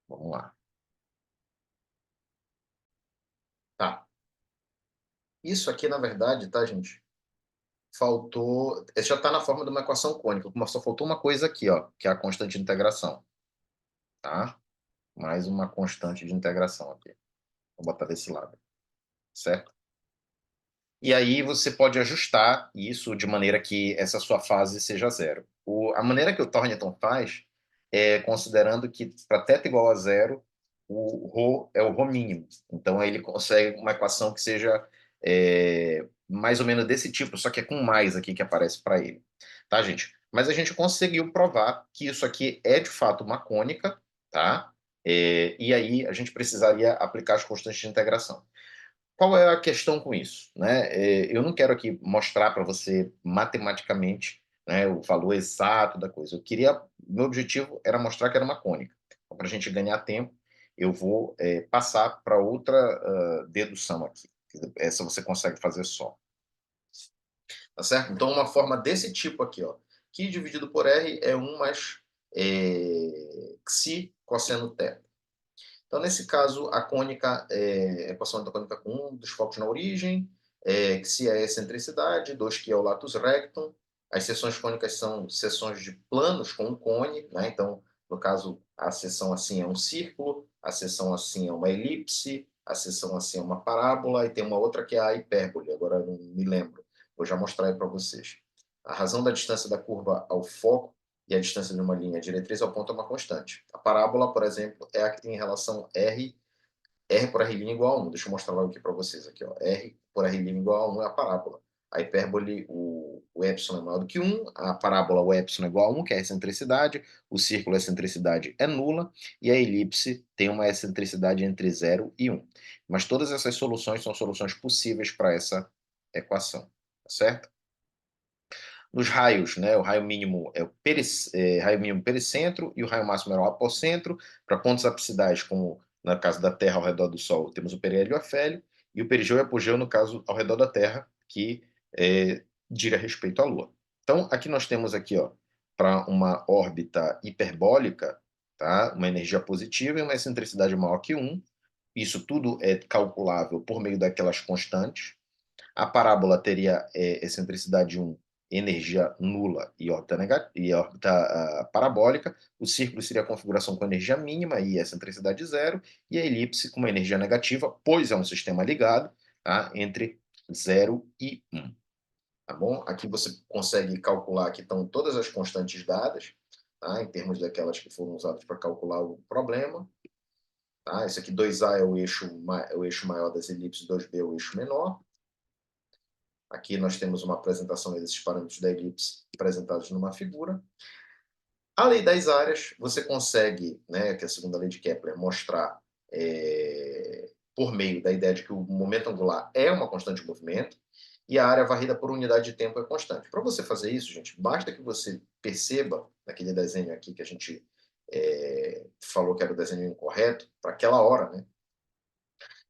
Vamos lá. Tá. Isso aqui, na verdade, tá, gente? Faltou. Já está na forma de uma equação cônica, mas só faltou uma coisa aqui, ó, que é a constante de integração, tá? Mais uma constante de integração aqui. Vou botar desse lado, certo? E aí você pode ajustar isso de maneira que essa sua fase seja zero. A maneira que o Thornton faz é considerando que para θ igual a zero, o ρ é o ρ mínimo. Então ele consegue uma equação que seja mais ou menos desse tipo, só que é com mais aqui que aparece para ele. Tá, gente? Mas a gente conseguiu provar que isso aqui é de fato uma cônica, tá? E aí a gente precisaria aplicar as constantes de integração. Qual é a questão com isso? Né? Eu não quero aqui mostrar para você matematicamente, né, o valor exato da coisa. Meu objetivo era mostrar que era uma cônica. Então, para a gente ganhar tempo, eu vou passar para outra dedução aqui. Essa você consegue fazer só. Tá certo? Então, uma forma desse tipo aqui, ó, que dividido por R é 1 mais xi cosseno θ. Então, nesse caso, a cônica é a equação da cônica com um dos focos na origem, que se é a excentricidade, 2 que é o latus rectum. As seções cônicas são seções de planos com um cone, né? Então, no caso, a seção assim é um círculo, a seção assim é uma elipse, a seção assim é uma parábola, e tem uma outra que é a hipérbole, agora não me lembro. Vou já mostrar aí para vocês. A razão da distância da curva ao foco e a distância de uma linha diretriz ao ponto é uma constante. A parábola, por exemplo, é a que tem relação R por R' igual a 1. Deixa eu mostrar logo aqui para vocês. Aqui, ó. R por R' igual a 1 é a parábola. A hipérbole, o epsilon é maior do que 1. A parábola, o epsilon é igual a 1, que é a excentricidade. O círculo, a excentricidade é nula. E a elipse tem uma excentricidade entre 0 e 1. Mas todas essas soluções são soluções possíveis para essa equação. Tá certo? Nos raios, né, o raio mínimo é o raio mínimo pericentro e o raio máximo é o apocentro. Para pontos absidais, como no caso da Terra ao redor do Sol, temos o periélio e o afélio, e o perigeu e apogeu, no caso, ao redor da Terra, que diga respeito à Lua. Então, aqui nós temos aqui, ó, para uma órbita hiperbólica, tá, uma energia positiva e uma excentricidade maior que 1. Isso tudo é calculável por meio daquelas constantes. A parábola teria excentricidade 1, energia nula e órbita parabólica. O círculo seria a configuração com energia mínima e excentricidade 0. E a elipse com uma energia negativa, pois é um sistema ligado, tá, entre 0 e 1. Tá bom? Aqui você consegue calcular, aqui estão todas as constantes dadas, tá, em termos daquelas que foram usadas para calcular o problema. Tá? Esse aqui 2A é o eixo maior das elipses, 2B é o eixo menor. Aqui nós temos uma apresentação desses parâmetros da elipse apresentados numa figura. A lei das áreas, você consegue, né, que é a segunda lei de Kepler, mostrar por meio da ideia de que o momento angular é uma constante de movimento e a área varrida por unidade de tempo é constante. Para você fazer isso, gente, basta que você perceba, naquele desenho aqui que a gente falou que era o desenho incorreto, para aquela hora, né,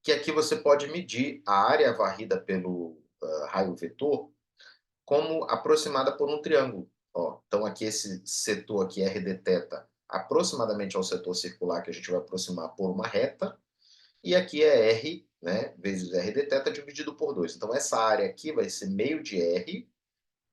que aqui você pode medir a área varrida pelo raio vetor como aproximada por um triângulo. Ó, então, aqui esse setor aqui, R de θ, aproximadamente ao setor circular, que a gente vai aproximar por uma reta, e aqui é R, né, vezes R de θ dividido por 2. Então, essa área aqui vai ser meio de R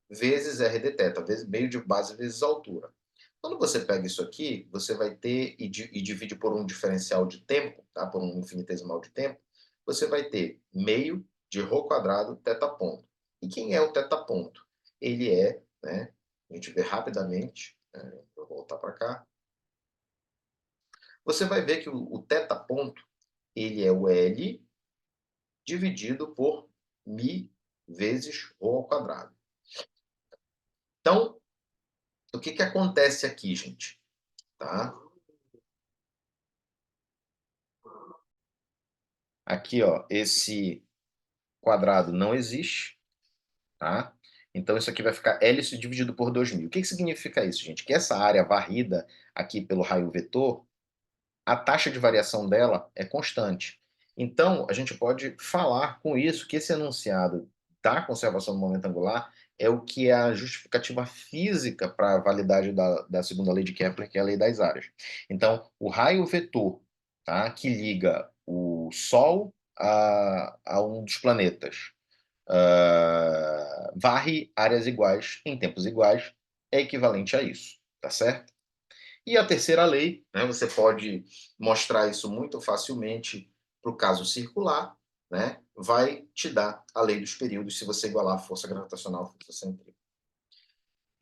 vezes R de θ, vezes meio de base vezes altura. Quando você pega isso aqui, você vai ter, e divide por um diferencial de tempo, tá, por um infinitesimal de tempo, você vai ter meio de ρ quadrado θ ponto. E quem é o θ ponto? Ele é, né, a gente vê rapidamente, né, vou voltar para cá, você vai ver que o θ ponto, ele é o L dividido por μ vezes ρ ao quadrado. Então, o que acontece aqui, gente? Tá? Aqui, ó, esse quadrado não existe, tá? Então, isso aqui vai ficar hélice dividido por 2.000. O que significa isso, gente? Que essa área varrida aqui pelo raio vetor, a taxa de variação dela é constante. Então, a gente pode falar com isso que esse enunciado da conservação do momento angular é o que é a justificativa física para a validade da segunda lei de Kepler, que é a lei das áreas. Então, o raio vetor, tá, que liga o Sol a um dos planetas, varre áreas iguais em tempos iguais, é equivalente a isso, tá certo? E a terceira lei, né, você pode mostrar isso muito facilmente para o caso circular, né, vai te dar a lei dos períodos se você igualar a força gravitacional à força centrífuga.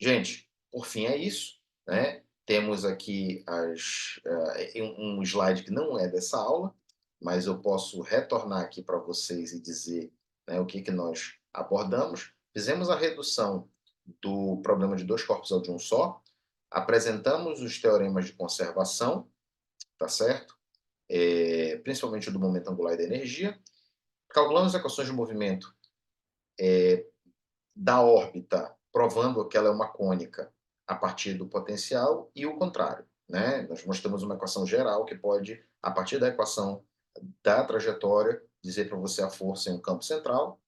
Gente, por fim é isso, né? Temos aqui um slide que não é dessa aula, mas eu posso retornar aqui para vocês e dizer, né, o que nós abordamos. Fizemos a redução do problema de dois corpos ao de um só, apresentamos os teoremas de conservação, tá certo? Principalmente o do momento angular e da energia. Calculamos as equações de movimento da órbita, provando que ela é uma cônica a partir do potencial, e o contrário, né? Nós mostramos uma equação geral que pode, a partir da equação da trajetória, dizer para você a força em um campo central.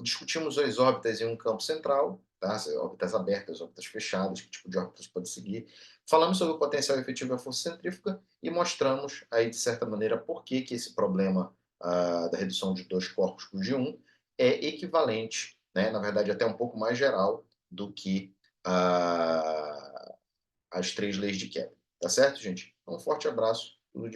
Discutimos as órbitas em um campo central, tá? Órbitas abertas, órbitas fechadas, que tipo de órbitas pode seguir. Falamos sobre o potencial efetivo e a força centrífuga e mostramos aí, de certa maneira, por que esse problema da redução de dois corpos por de um é equivalente, né? Na verdade, até um pouco mais geral do que as três leis de Kepler. Tá certo, gente? Um forte abraço. Tudo de